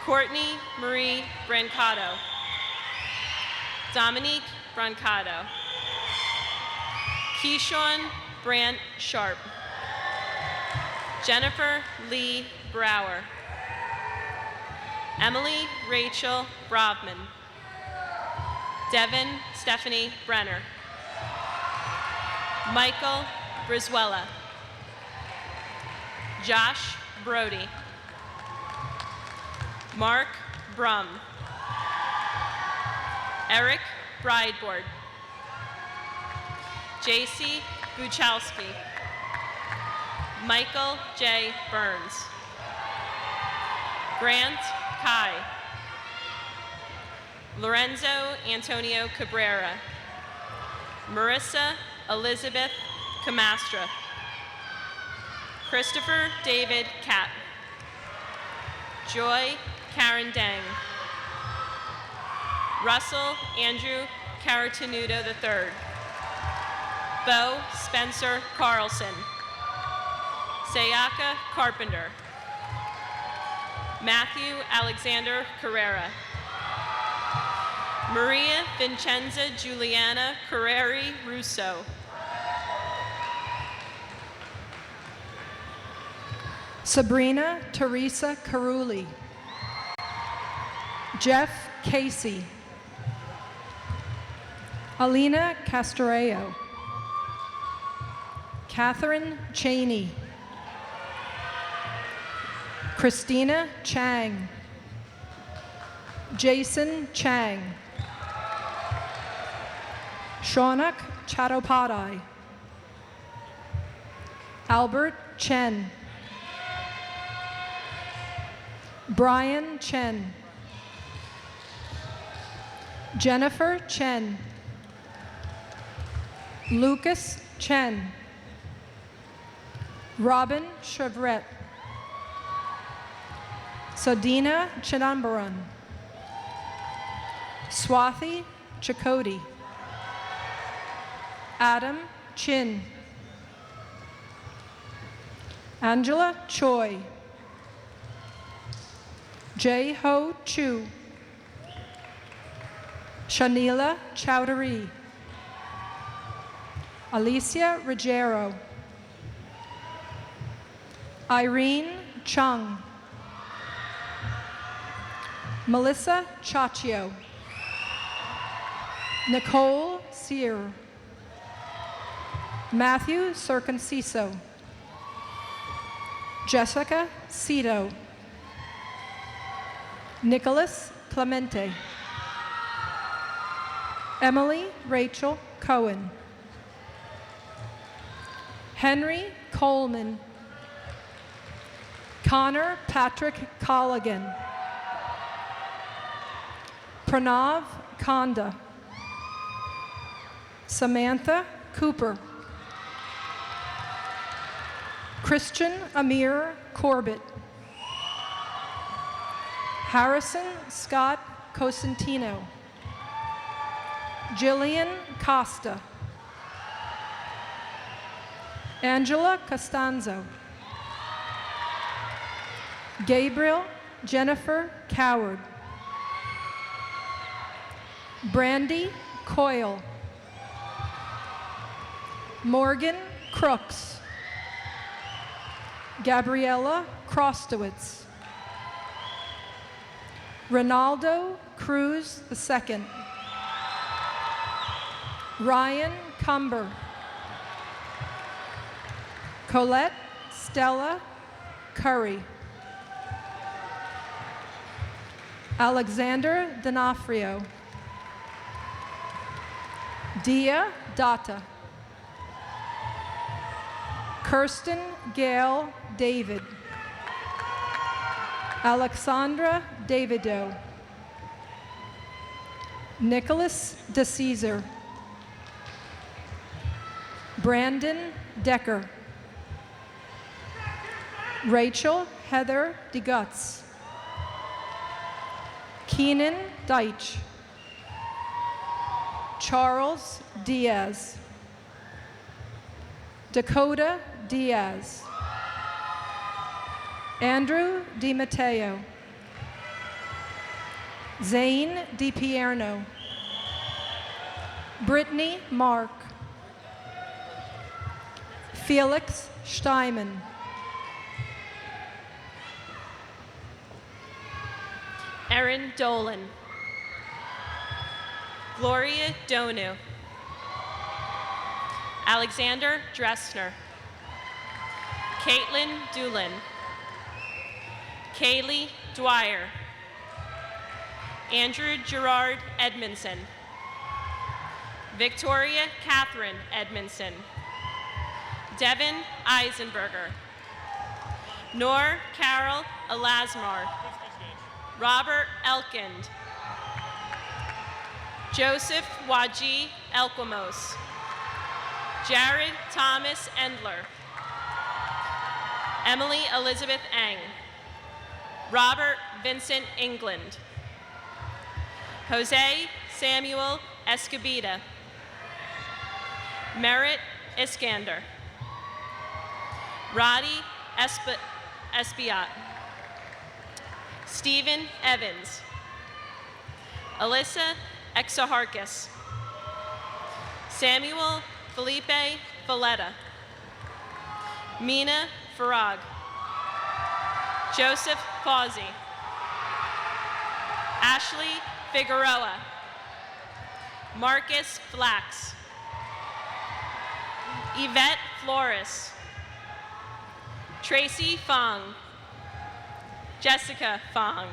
Courtney Marie Brancato. Dominique Brancato. Keyshawn Brant Sharp. Jennifer Lee Brower. Emily Rachel Brovman. Devin Stephanie Brenner. Michael Brizuela. Josh Brody. Mark Brum. Eric Brideboard. JC Buchowski. Michael J. Burns. Grant Kai. Lorenzo Antonio Cabrera. Marissa Elizabeth Camastra. Christopher David Kapp. Joy Karen Dang. Russell Andrew Caratanudo III. Bo Spencer Carlson. Sayaka Carpenter. Matthew Alexander Carrera. Maria Vincenza Juliana Carreri Russo. Sabrina Teresa Caruli. Jeff Casey. Alina Castoreo. Catherine Cheney. Christina Chang. Jason Chang. Shaunak Chattopadhyay. Albert Chen. Brian Chen. Jennifer Chen. Lucas Chen. Robin Chevret. Sadina Chidambaran. Swathi Chakoti. Adam Chin. Angela Choi. Jay Ho Chu. Shanila Chowdhury. Alicia Ruggiero. Irene Chung. Melissa Chaccio, Nicole Sear, Matthew Circonciso, Jessica Cito, Nicholas Clemente, Emily Rachel Cohen, Henry Coleman, Connor Patrick Colligan, Pranav Kanda, Samantha Cooper, Christian Amir Corbett, Harrison Scott Cosentino, Jillian Costa, Angela Costanzo, Gabriel Jennifer Coward, Brandy Coyle, Morgan Crooks, Gabriella Krostowitz, Ronaldo Cruz II, Ryan Cumber, Colette Stella Curry, Alexander D'Onofrio, Dia Data, Kirsten Gail David, Alexandra Davido, Nicholas DeCesar, Brandon Decker, Rachel Heather DeGutz, Keenan Deitch, Charles Diaz, Dakota Diaz, Andrew DiMatteo, Zane DiPierno, Brittany Mark, Felix Steinman, Erin Dolan, Gloria Donu, Alexander Dressner, Caitlin Doolin, Kaylee Dwyer, Andrew Gerard Edmondson, Victoria Catherine Edmondson, Devin Eisenberger, Nor Carol Elasmar, Robert Elkind, Joseph Waji Elquamos, Jared Thomas Endler, Emily Elizabeth Eng, Robert Vincent England, Jose Samuel Escobita, Merritt Iskander, Roddy Espiat, Stephen Evans, Alyssa Exaharkis, Samuel Felipe Valletta, Mina Farag, Joseph Fawzi, Ashley Figueroa, Marcus Flax, Yvette Flores, Tracy Fong, Jessica Fong,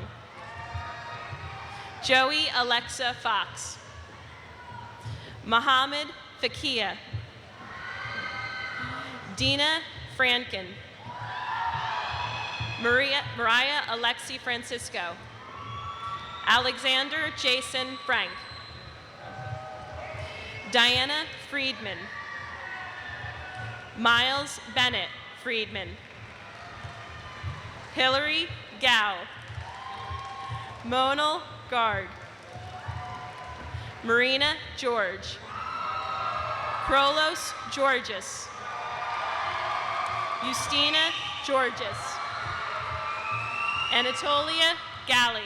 Joey Alexa Fox, Mohammed Fakia, Dina Franken, Mariah Alexi Francisco, Alexander Jason Frank, Diana Friedman, Miles Bennett Friedman, Hillary Gao, Monal Gard, Marina George, Krolos Georges, Justina Georges, Anatolia Galley,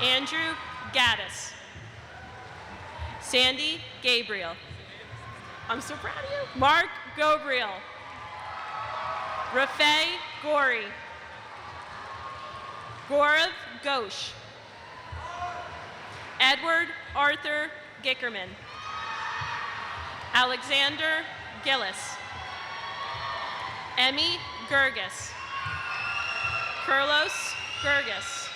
Andrew Gaddis, Sandy Gabriel, I'm so proud of you, Mark Gobriel, Rafay Gori, Gaurav Ghosh. Edward Arthur Gickerman. Alexander Gillis. Emmy Gergis. Carlos Gergis.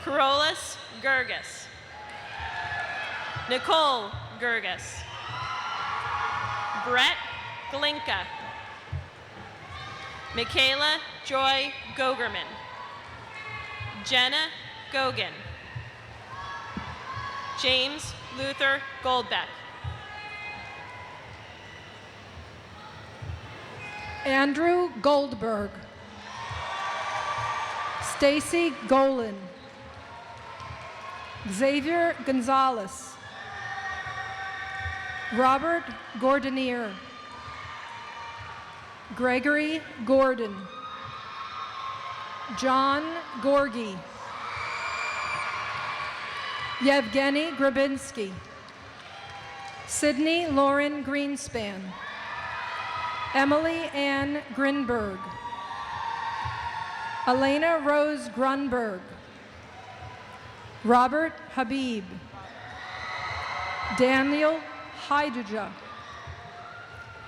Carolus Gergis. Nicole Gergis. Brett Glinka. Michaela Joy Gogerman. Jenna Gogan. James Luther Goldbeck. Andrew Goldberg. Stacy Golan. Xavier Gonzalez. Robert Gordonier. Gregory Gordon. John Gorgie. Yevgeny Grabinsky. Sydney Lauren Greenspan. Emily Ann Grinberg. Elena Rose Grunberg. Robert Habib. Daniel Haiduja.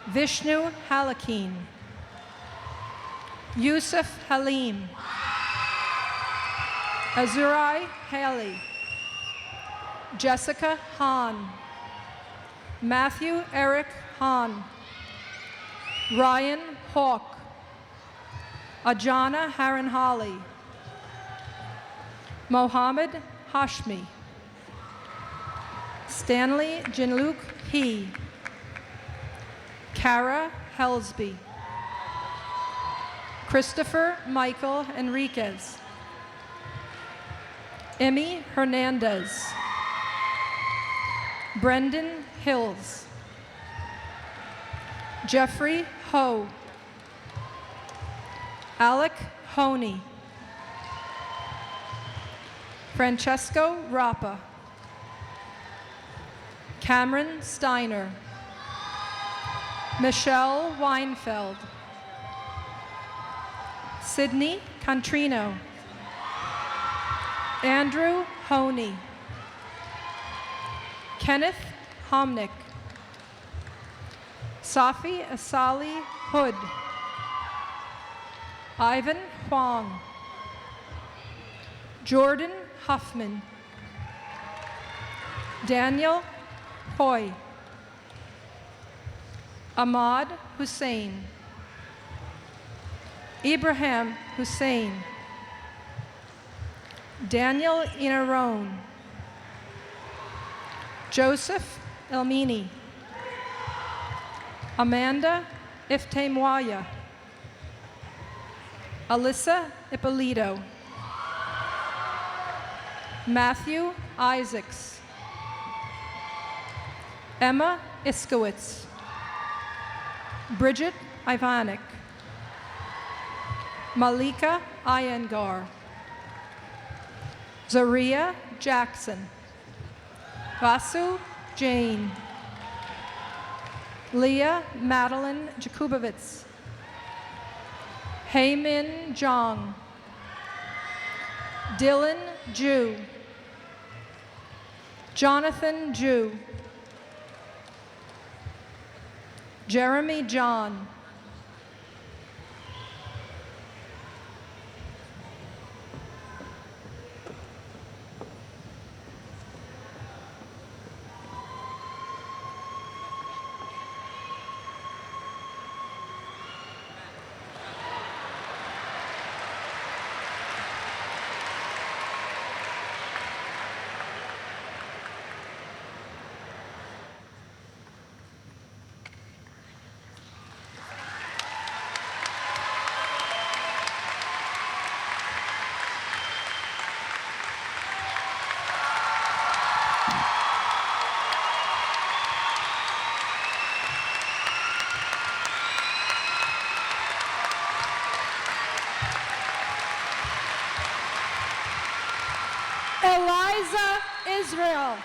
Vishnu Halakeen. Yusuf Halim. Azurai Haley. Jessica Hahn. Matthew Eric Hahn. Ryan Hawk. Ajana Haranhali. Mohammed Hashmi. Stanley Jinluk He. Kara Helsby. Christopher Michael Enriquez. Emmy Hernandez. Brendan Hills. Jeffrey Ho. Alec Honey. Francesco Rappa. Cameron Steiner. Michelle Weinfeld. Sydney Contrino. Andrew Honey. Kenneth Homnick. Safi Asali Hood. Ivan Huang. Jordan Huffman. Daniel Hoy. Ahmad Hussein. Ibrahim Hussein. Daniel Inaron. Joseph Elmini. Amanda Iftemwaya. Alyssa Ippolito. Matthew Isaacs. Emma Iskowitz. Bridget Ivanek. Malika Iyengar. Zaria Jackson. Vasu Jane. Leah Madeline Jakubowicz. Heymin Jong. Dylan Ju. Jonathan Ju. Jeremy John. Eliza Israel.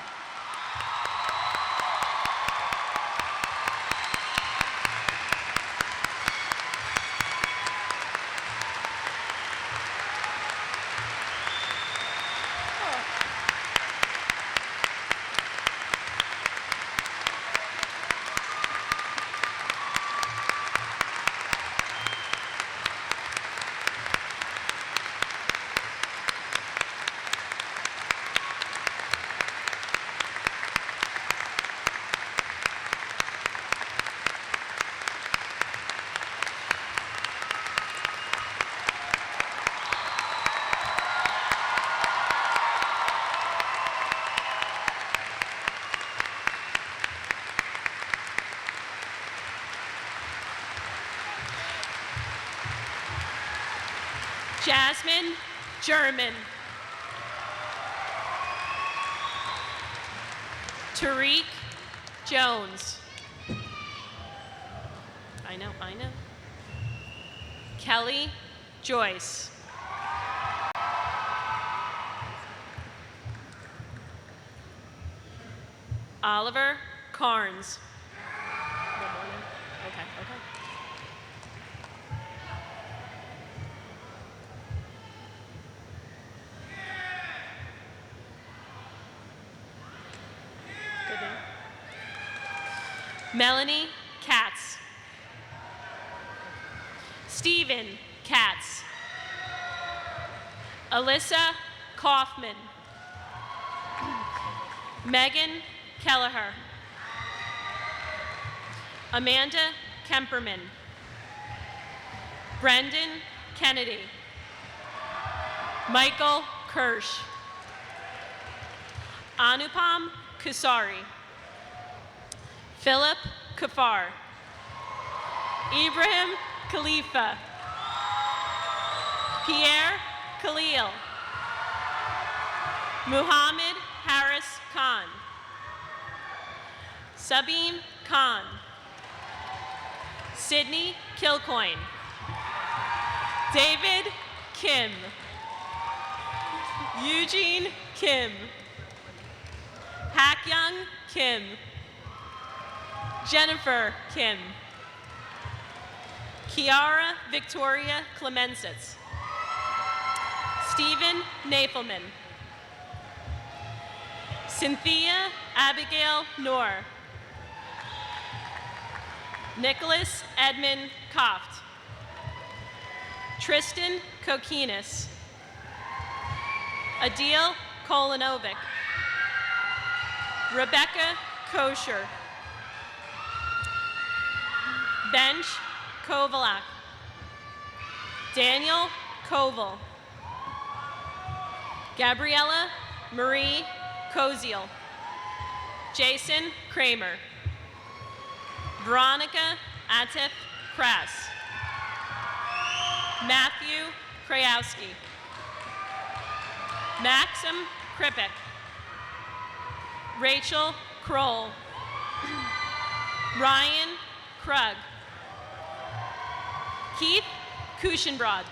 Jasmine German. Tariq Jones. I know. Kelly Joyce. Oliver Carnes. One more now? Okay. Good name. Melanie Katz. Stephen Katz. Alyssa Kaufman. Megan Kelleher. Amanda Kemperman. Brendan Kennedy. Michael Kirsch. Anupam Kusari. Philip Kafar. Ibrahim Khalifa. Pierre Khalil. Muhammad Harris Khan. Sabine Khan. Sydney Kilcoyne. David Kim. Eugene Kim. Hakyoung Kim. Jennifer Kim. Kiara Victoria Clemensitz. Stephen Nafelman. Cynthia Abigail Noor. Nicholas Edmund Koft. Tristan Kokinis. Adil Kolanovic. Rebecca Kosher. Bench Kovalak. Daniel Koval. Gabriella Marie Koziel. Jason Kramer. Veronica Atif Kras. Matthew Krajewski. Maxim Kripik. Rachel Kroll. Ryan Krug. Keith Kushenbrod.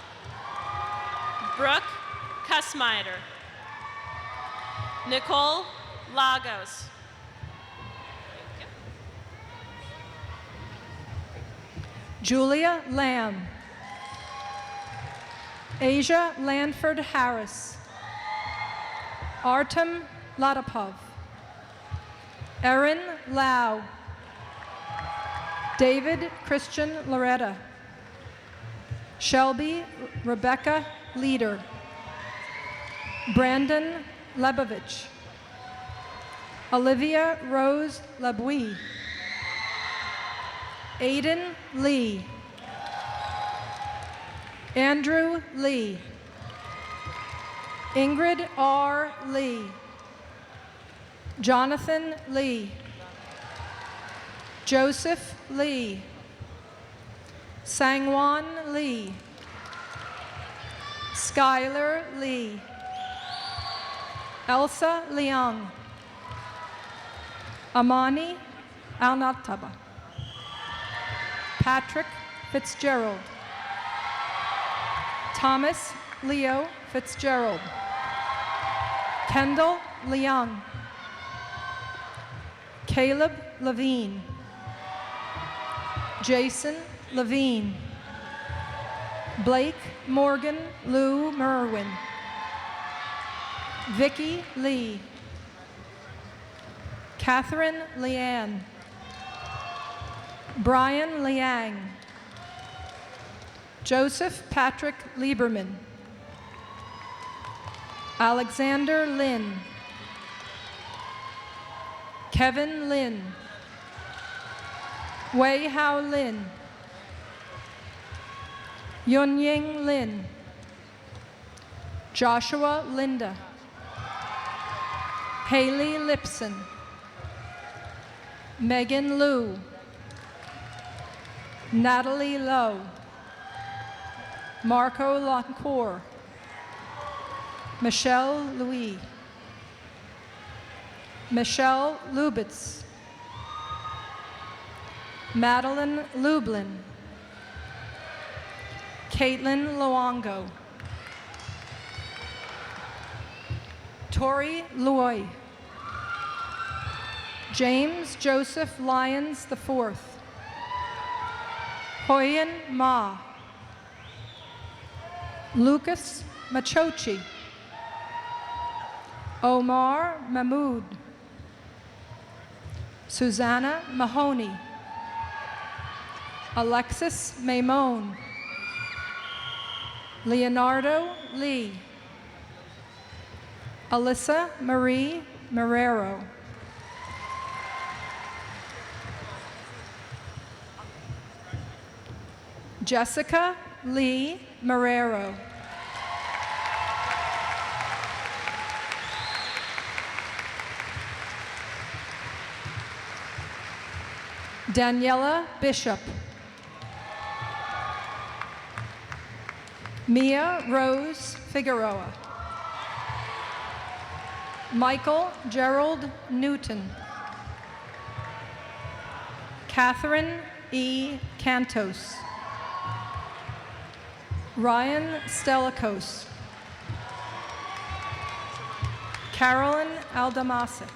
Brooke Kussmeider. Nicole Lagos. Julia Lamb. Asia Lanford Harris. Artem Latapov. Erin Lau. David Christian Loretta. Shelby Rebecca Leader. Brandon Lebovich. Olivia Rose Labouie. Aiden Lee. Andrew Lee. Ingrid R. Lee. Jonathan Lee. Joseph Lee. Sangwon Lee. Skylar Lee. Elsa Leung. Amani Alnataba. Patrick Fitzgerald. Thomas Leo Fitzgerald. Kendall Leung. Caleb Levine. Jason Levine. Blake Morgan Lou Merwin. Vicky Lee. Catherine Leanne. Brian Liang. Joseph Patrick Lieberman. Alexander Lin. Kevin Lin. Wei Hao Lin. Yunying Lin. Joshua Linda. Haley Lipson. Megan Liu. Natalie Lowe. Marco Lancourt, Michelle Louis, Michelle Lubitz, Madeline Lublin, Caitlin Luongo, Tori Loy, James Joseph Lyons IV, Hoyen Ma, Lucas Machochi, Omar Mahmood, Susanna Mahoney, Alexis Maimone, Leonardo Lee, Alyssa Marie Marrero, Jessica Lee Marrero, Daniela Bishop, Mia Rose Figueroa, Michael Gerald Newton, Catherine E. Cantos, Ryan Stellakos, Carolyn Aldamasi,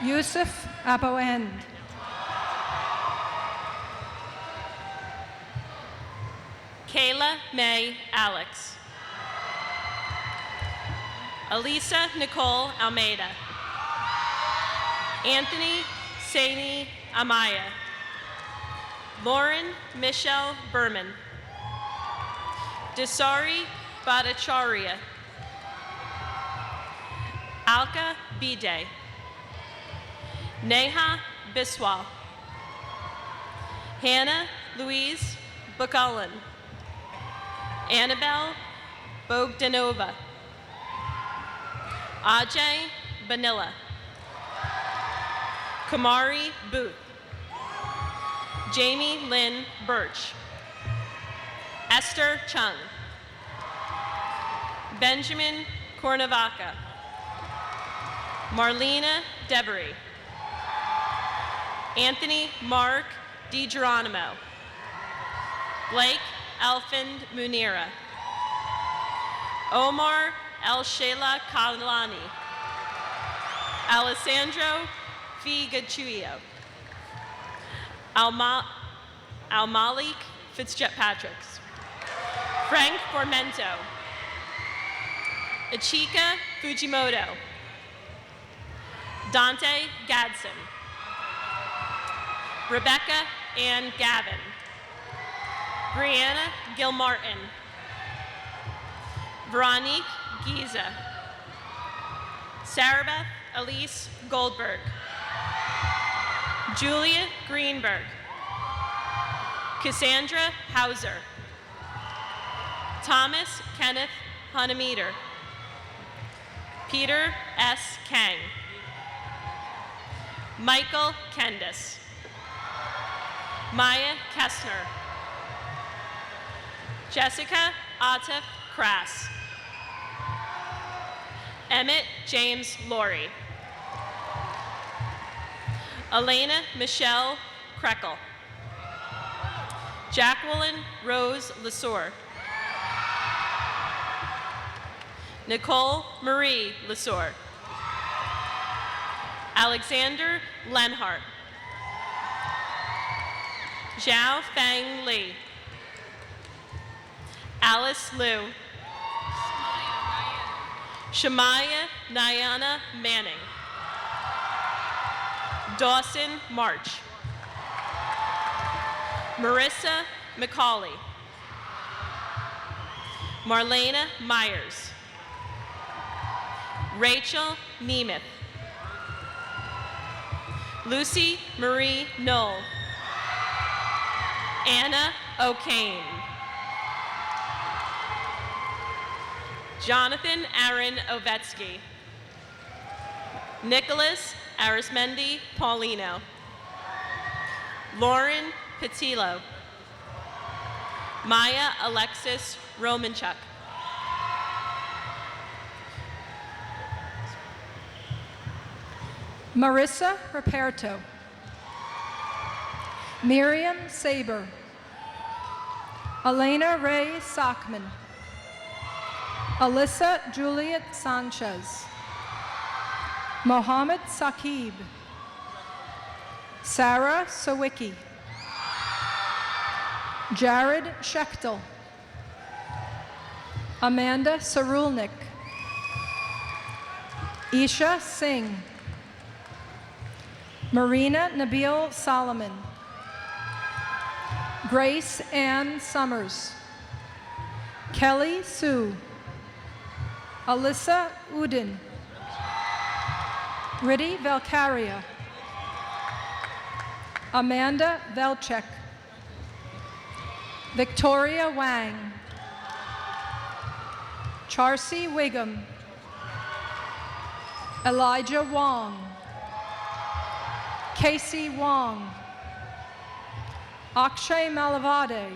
Yusuf Aboend, Kayla May Alex, Elisa Nicole Almeida, Anthony Saini Amaya, Lauren Michelle Berman, Desari Bhattacharya, Alka Bide, Neha Biswal, Hannah Louise Bukulin, Annabelle Bogdanova, Ajay Banilla, Kamari Booth, Jamie Lynn Birch, Esther Chung, Benjamin Cornavaca, Marlena Devery, Anthony Mark DiGeronimo, Blake Alfand Munira, Omar El Sheila Kalani, Alessandro Figachuio, Al-Malik Fitzpatricks, Frank Formento, Ichika Fujimoto, Dante Gadsden, Rebecca Ann Gavin, Brianna Gilmartin, Veronique Giza, Sarabeth Elise Goldberg, Julia Greenberg, Cassandra Hauser, Thomas Kenneth Hunemeter, Peter S. Kang, Michael Kendis, Maya Kessner, Jessica Atif Crass, Emmett James Laurie, Elena Michelle Krekel, Jacqueline Rose Lesueur, Nicole Marie Lesueur, Alexander Lenhart, Zhao Feng Li, Alice Liu, Shamaya Nyana Manning, Dawson March, Marissa McCauley, Marlena Myers, Rachel Nemeth, Lucy Marie Knoll, Anna O'Kane, Jonathan Aaron Ovetsky, Nicholas Arismendi Paulino, Lauren Petillo, Maya Alexis Romanchuk. Marissa Raperto. Miriam Saber. Elena Ray Sockman. Alyssa Juliet Sanchez. Mohammed Saqib. Sarah Sawicki. Jared Schechtel. Amanda Sarulnik. Isha Singh. Marina Nabil Solomon. Grace Ann Summers. Kelly Sue. Alyssa Udin. Riddhi Velkaria. Amanda Velchek. Victoria Wang. Charcy Wiggum. Elijah Wong. Casey Wong. Akshay Malavade.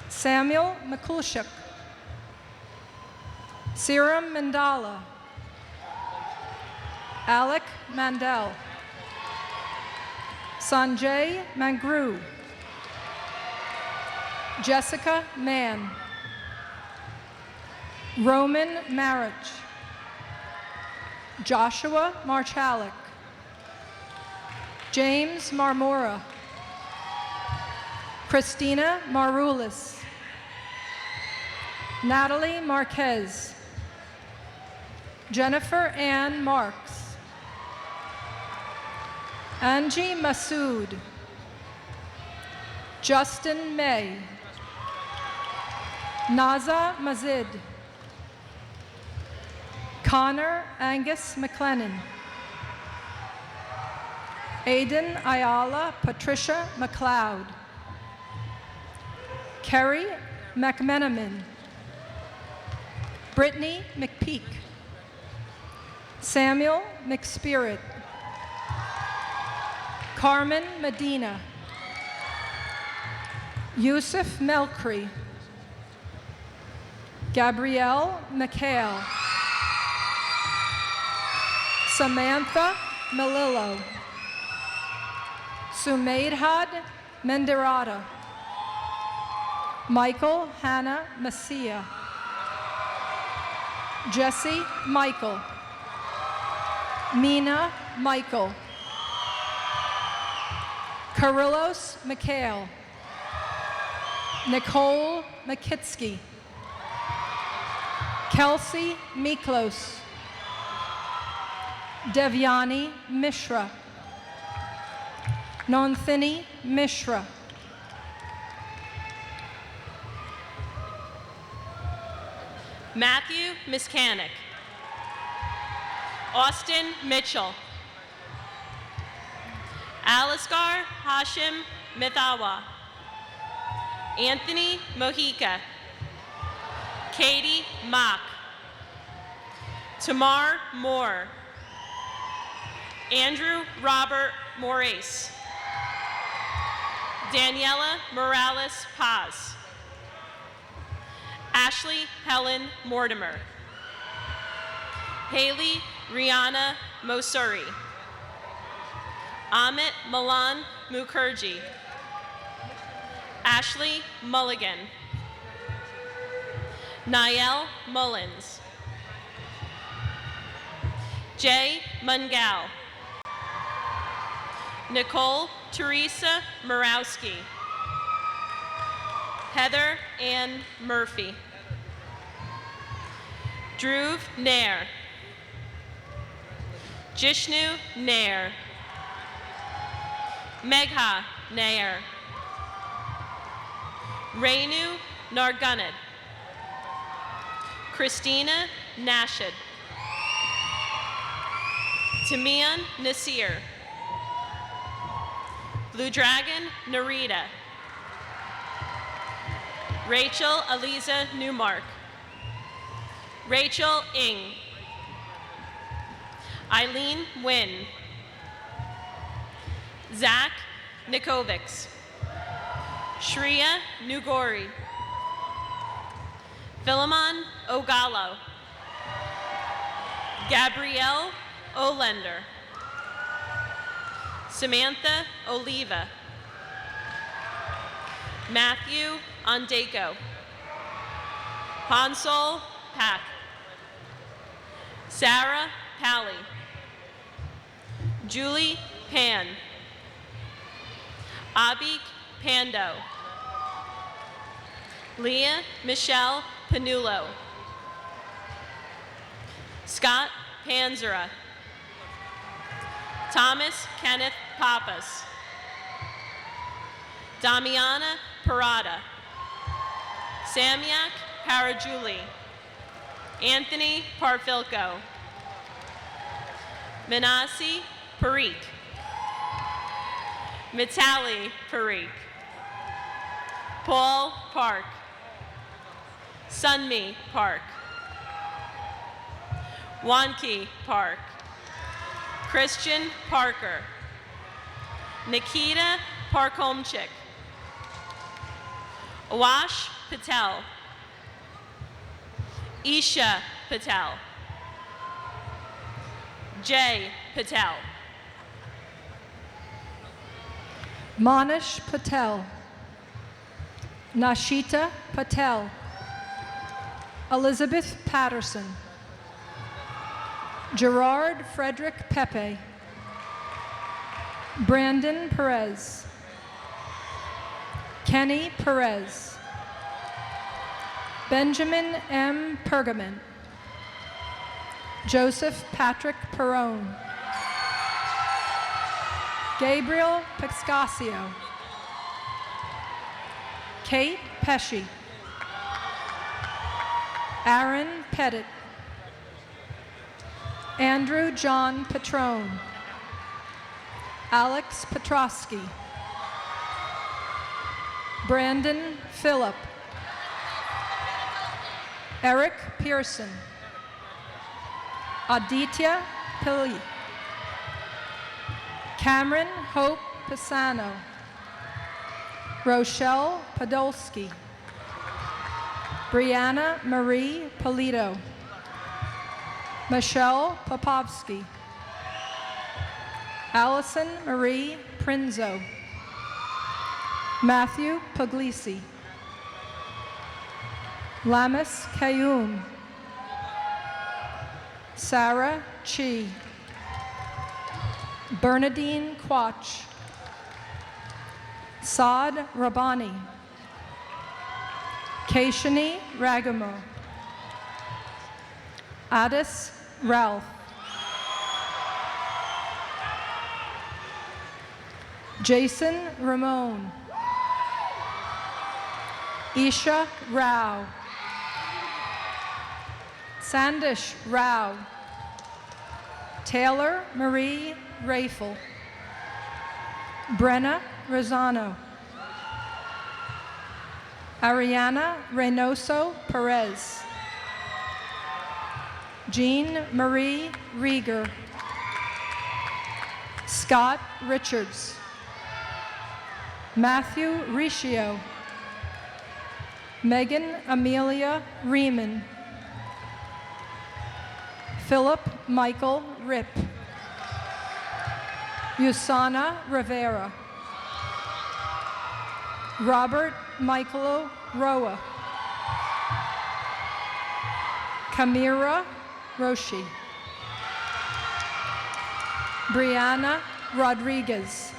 Samuel Mikulchuk. Siram Mandala. Alec Mandel. Sanjay Mangru. Jessica Mann. Roman Marich. Joshua Marchalik. James Marmora. Christina Marulis. Natalie Marquez. Jennifer Ann Marks. Angie Masood. Justin May. Naza Mazid. Connor Angus McLennan. Aiden Ayala Patricia McLeod. Kerry McMenamin. Brittany McPeak. Samuel McSpirit. Carmen Medina. Yusuf Melkri. Gabrielle McHale. Samantha Melillo. Sumaidhad Mendirata. Michael Hannah Messia. Jesse Michael. Mina Michael. Karillos Mikhail. Nicole Makitsky. Kelsey Miklos. Devyani Mishra. Nonthini Mishra. Matthew Miskanik. Austin Mitchell. Aliskar Hashim Mithawa. Anthony Mojica. Katie Mock. Tamar Moore. Andrew Robert Moraes. Daniela Morales Paz. Ashley Helen Mortimer. Haley Rihanna Mosuri. Amit Milan Mukherjee. Ashley Mulligan. Niall Mullins. Jay Mungal. Nicole Teresa Murawski. Heather Ann Murphy. Dhruv Nair. Jishnu Nair. Megha Nair. Renu Nargunad. Christina Nashid. Tamian Nasir. Blue Dragon Narita. Rachel Aliza Newmark. Rachel Ing. Eileen Wynn. Zach Nikovics. Shreya Nugori, Philemon Ogallo, Gabrielle Olender, Samantha Oliva, Matthew Ondako, Hansel Pack, Sarah Pally, Julie Pan, Abik Pando, Leah Michelle Panulo, Scott Panzera, Thomas Kenneth Pappas, Damiana Parada, Samyak Parajuli, Anthony Parfilco, Manasi Parikh, Mitali Parikh, Paul Park, Sunmi Park, Wanki Park, Christian Parker, Nikita Parkomchik, Awash Patel, Isha Patel, Jay Patel, Manish Patel, Nashita Patel, Elizabeth Patterson, Gerard Frederick Pepe, Brandon Perez, Kenny Perez, Benjamin M. Pergamin, Joseph Patrick Perrone, Gabriel Piscasio, Kate Pesci, Aaron Pettit, Andrew John Petrone, Alex Petrosky, Brandon Phillip, Eric Pearson, Aditya Pillai, Cameron Hope Pisano, Rochelle Podolsky, Brianna Marie Polito, Michelle Popovsky, Allison Marie Prinzo, Matthew Puglisi, Lamis Kayum, Sarah Chi, Bernadine Quach, Saad Rabani, Keshani Ragamo, Addis Ralph, Jason Ramon, Isha Rao, Sandish Rao, Taylor Marie Rafel, Brenna Rosano, Ariana Reynoso Perez, Jean Marie Rieger, Scott Richards, Matthew Riccio, Megan Amelia Riemann, Philip Michael Rip, Usana Rivera, Robert Michaelo Roa, Kamira Roshi, Brianna Rodriguez,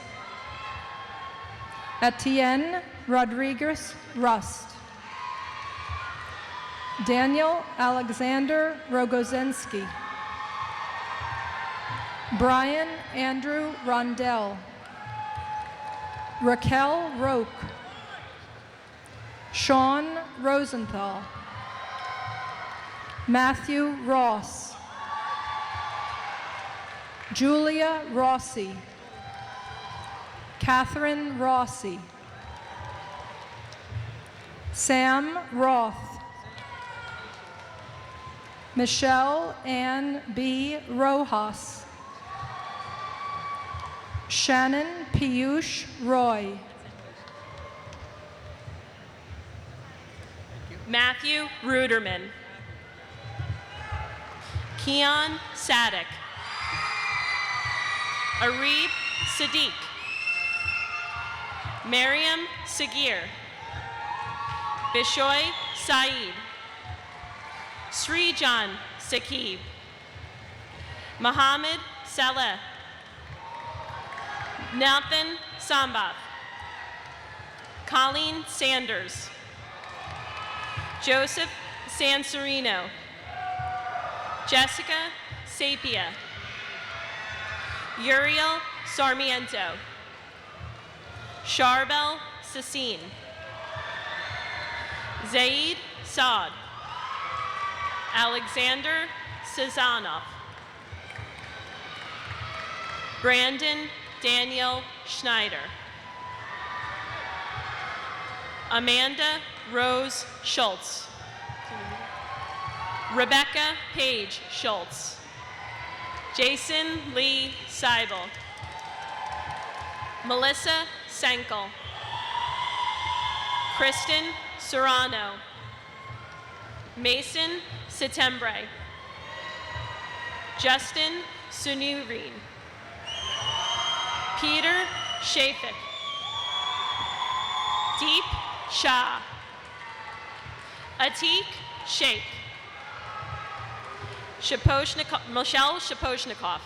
Etienne Rodriguez Rust, Daniel Alexander Rogozensky, Brian Andrew Rondell, Raquel Roque, Sean Rosenthal, Matthew Ross, Julia Rossi, Catherine Rossi, Sam Roth, Michelle Ann B. Rojas, Shannon Piyush Roy, Matthew Ruderman. Keon Sadek. Arib Sadiq. Mariam Sagir. Bishoy Saeed. Srijan Sakib. Mohammed Saleh. Nathan Sambath. Colleen Sanders. Joseph Sanserino. Jessica Sapia. Uriel Sarmiento. Charbel Sassine. Zaid Saad. Alexander Sazanov. Brandon Daniel Schneider. Amanda Rose Schultz. Rebecca Paige Schultz. Jason Lee Seibel. Melissa Senkel. Kristen Serrano. Mason Setembre. Justin Sunureen. Peter Shafik. Deep Shah. Atik Sheikh. Michelle Shaposhnikov.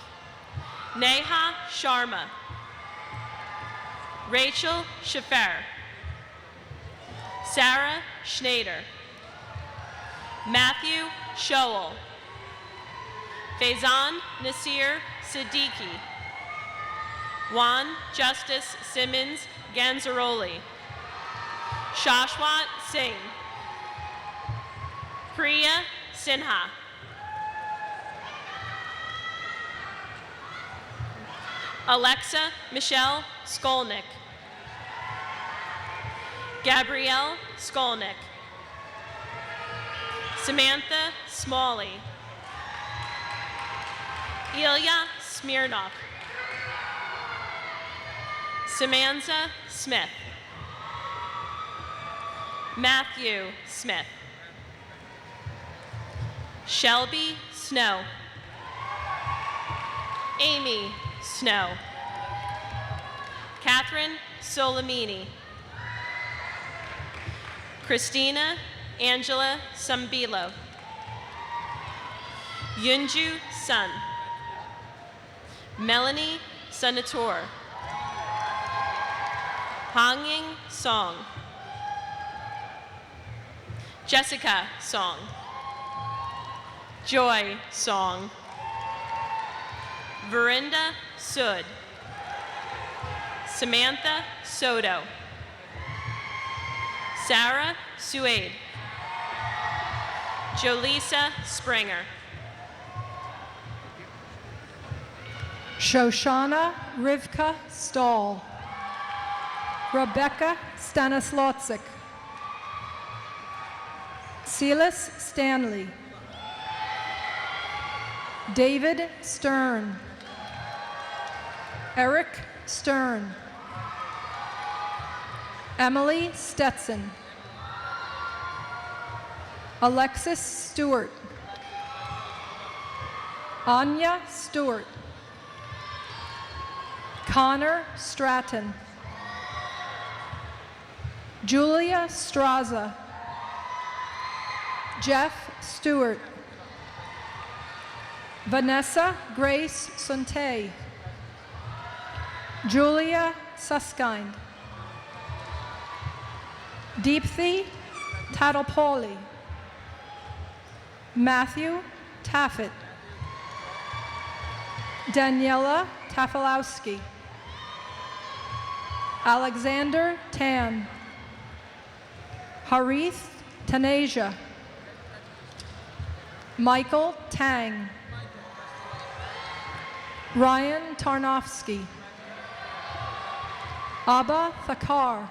Neha Sharma. Rachel Shafer. Sarah Schneider. Matthew Shoal. Faizan Nasir Siddiqui. Juan Justice Simmons Ganzaroli. Shashwat Singh. Priya Sinha. Alexa Michelle Skolnick. Gabrielle Skolnick. Samantha Smalley. Ilya Smirnov. Samantha Smith. Matthew Smith. Shelby Snow. Amy Snow. Catherine Solomini. Christina Angela Sambilo. Yunju Sun. Melanie Sanator. Hangying Song. Jessica Song. Joy Song. Verinda Sud. Samantha Soto. Sarah Suede. Jolisa Springer. Shoshana Rivka Stahl. Rebecca Stanislawczyk. Silas Stanley. David Stern. Eric Stern. Emily Stetson. Alexis Stewart. Anya Stewart. Connor Stratton. Julia Straza. Jeff Stewart. Vanessa Grace Sonte. Julia Suskind. Deepthi Tadalpoli. Matthew Taffet. Daniela Tafalowski. Alexander Tan. Harith Tanasia. Michael Tang. Ryan Tarnofsky. Abba Thakar.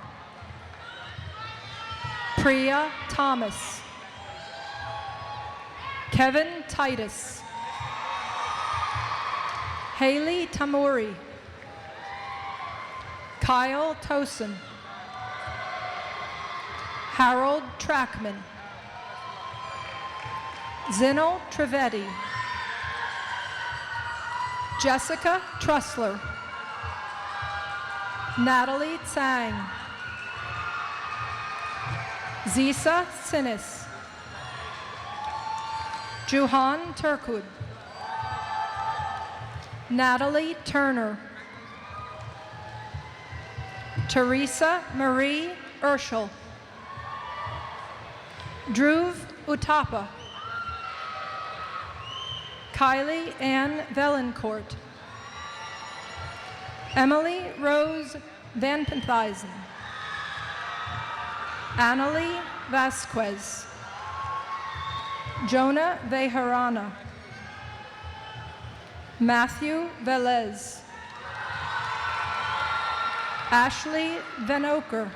Priya Thomas. Kevin Titus. Haley Tamuri. Kyle Tosin. Harold Trackman. Zino Trivedi, Jessica Trussler, Natalie Tsang, Zisa Sinis, Juhan Turkud, Natalie Turner, Teresa Marie Urschel, Dhruv Utapa, Kylie Ann Vellencourt, Emily Rose Van Penthuysen, Annalie Vasquez, Jonah Veharana, Matthew Velez, Ashley Venoker,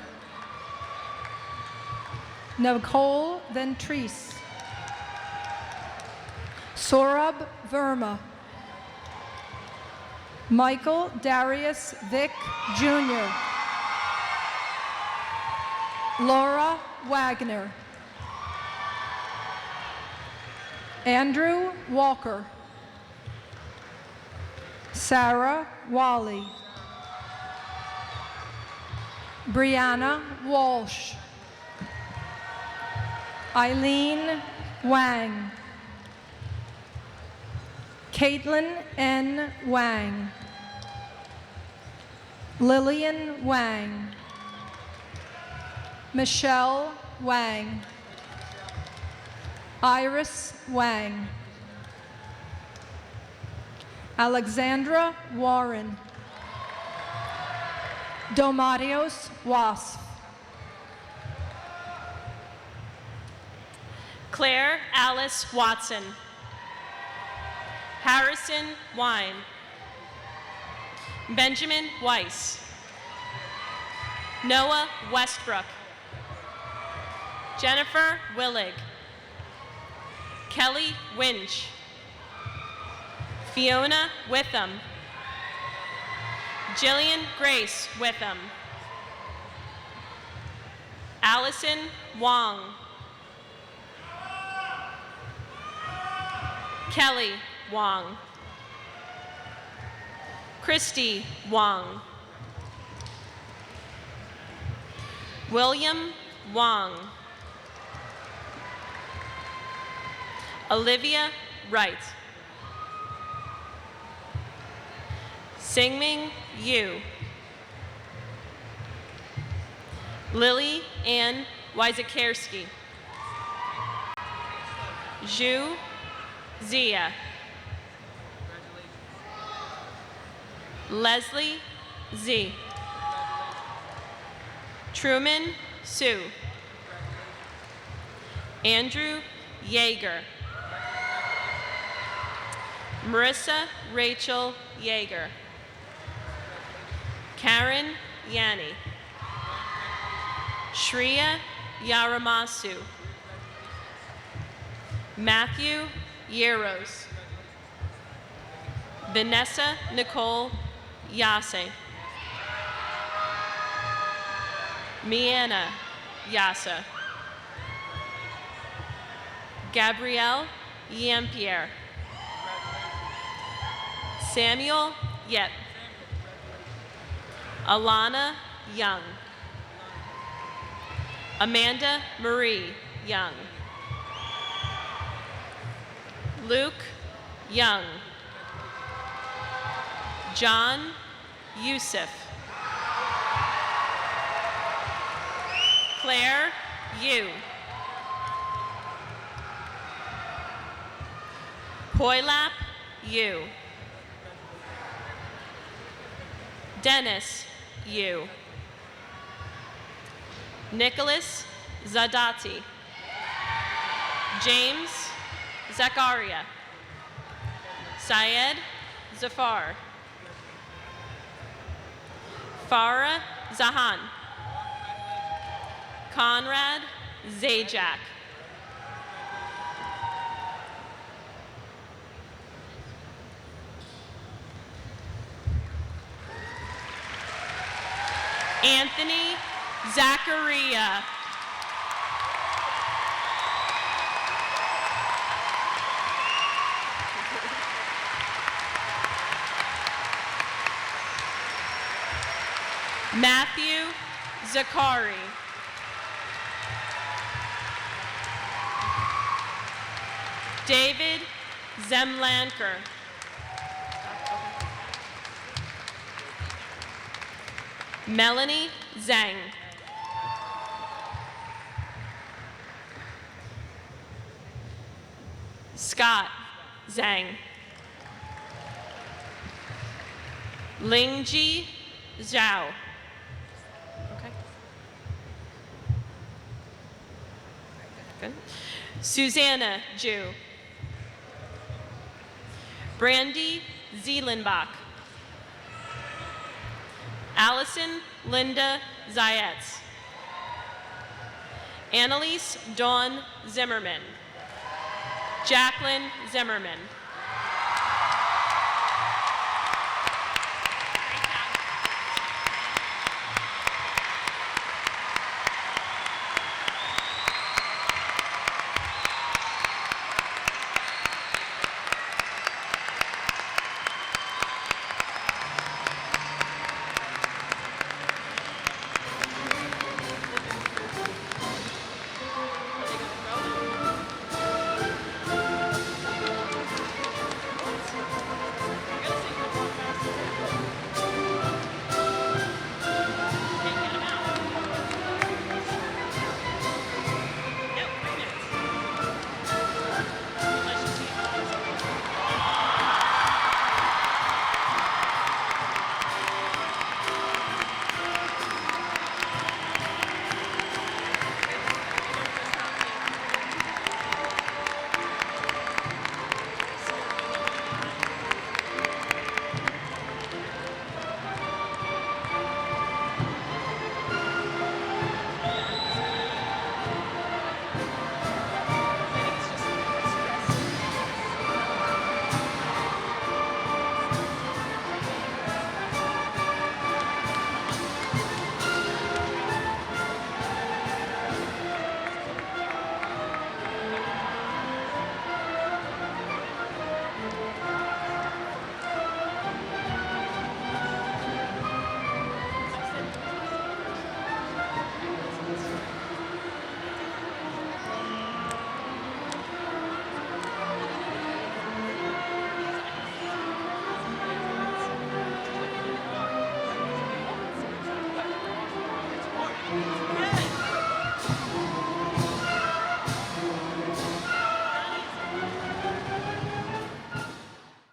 Nicole Ventris, Saurabh Verma, Michael Darius Vick Jr., Laura Wagner, Andrew Walker, Sarah Wally, Brianna Walsh, Eileen Wang, Caitlin N. Wang, Lillian Wang, Michelle Wang, Iris Wang, Alexandra Warren, Domarios Wasf, Claire Alice Watson, Harrison Wine, Benjamin Weiss, Noah Westbrook, Jennifer Willig, Kelly Winch, Fiona Witham, Jillian Grace Witham, Allison Wong, Kelly Wong, Christy Wong, William Wong, Olivia Wright, Singming Yu, Lily Ann Wyzakerski, Zhu Zia, Leslie Z, Truman Sue, Andrew Yeager, Marissa Rachel Yeager, Karen Yanni, Shreya Yaramasu, Matthew Yeros, Vanessa Nicole Yase, Miana Yasa, Gabrielle Yampierre, Samuel Yet, Alana Young, Amanda Marie Young, Luke Young, John Youssef, Claire Yu, Poilap Yu, Dennis Yu, Nicholas Zadati, James Zakaria, Syed Zafar, Farah Zahan, Conrad Zajac, Anthony Zachariah, Matthew Zakari. David Zemlanker. Melanie Zhang. Scott Zhang. Lingji Zhao. Okay. Good. Susanna Ju. Brandy Zielenbach. Allison Linda Zayetz. Annalise Dawn Zimmerman. Jacqueline Zimmerman.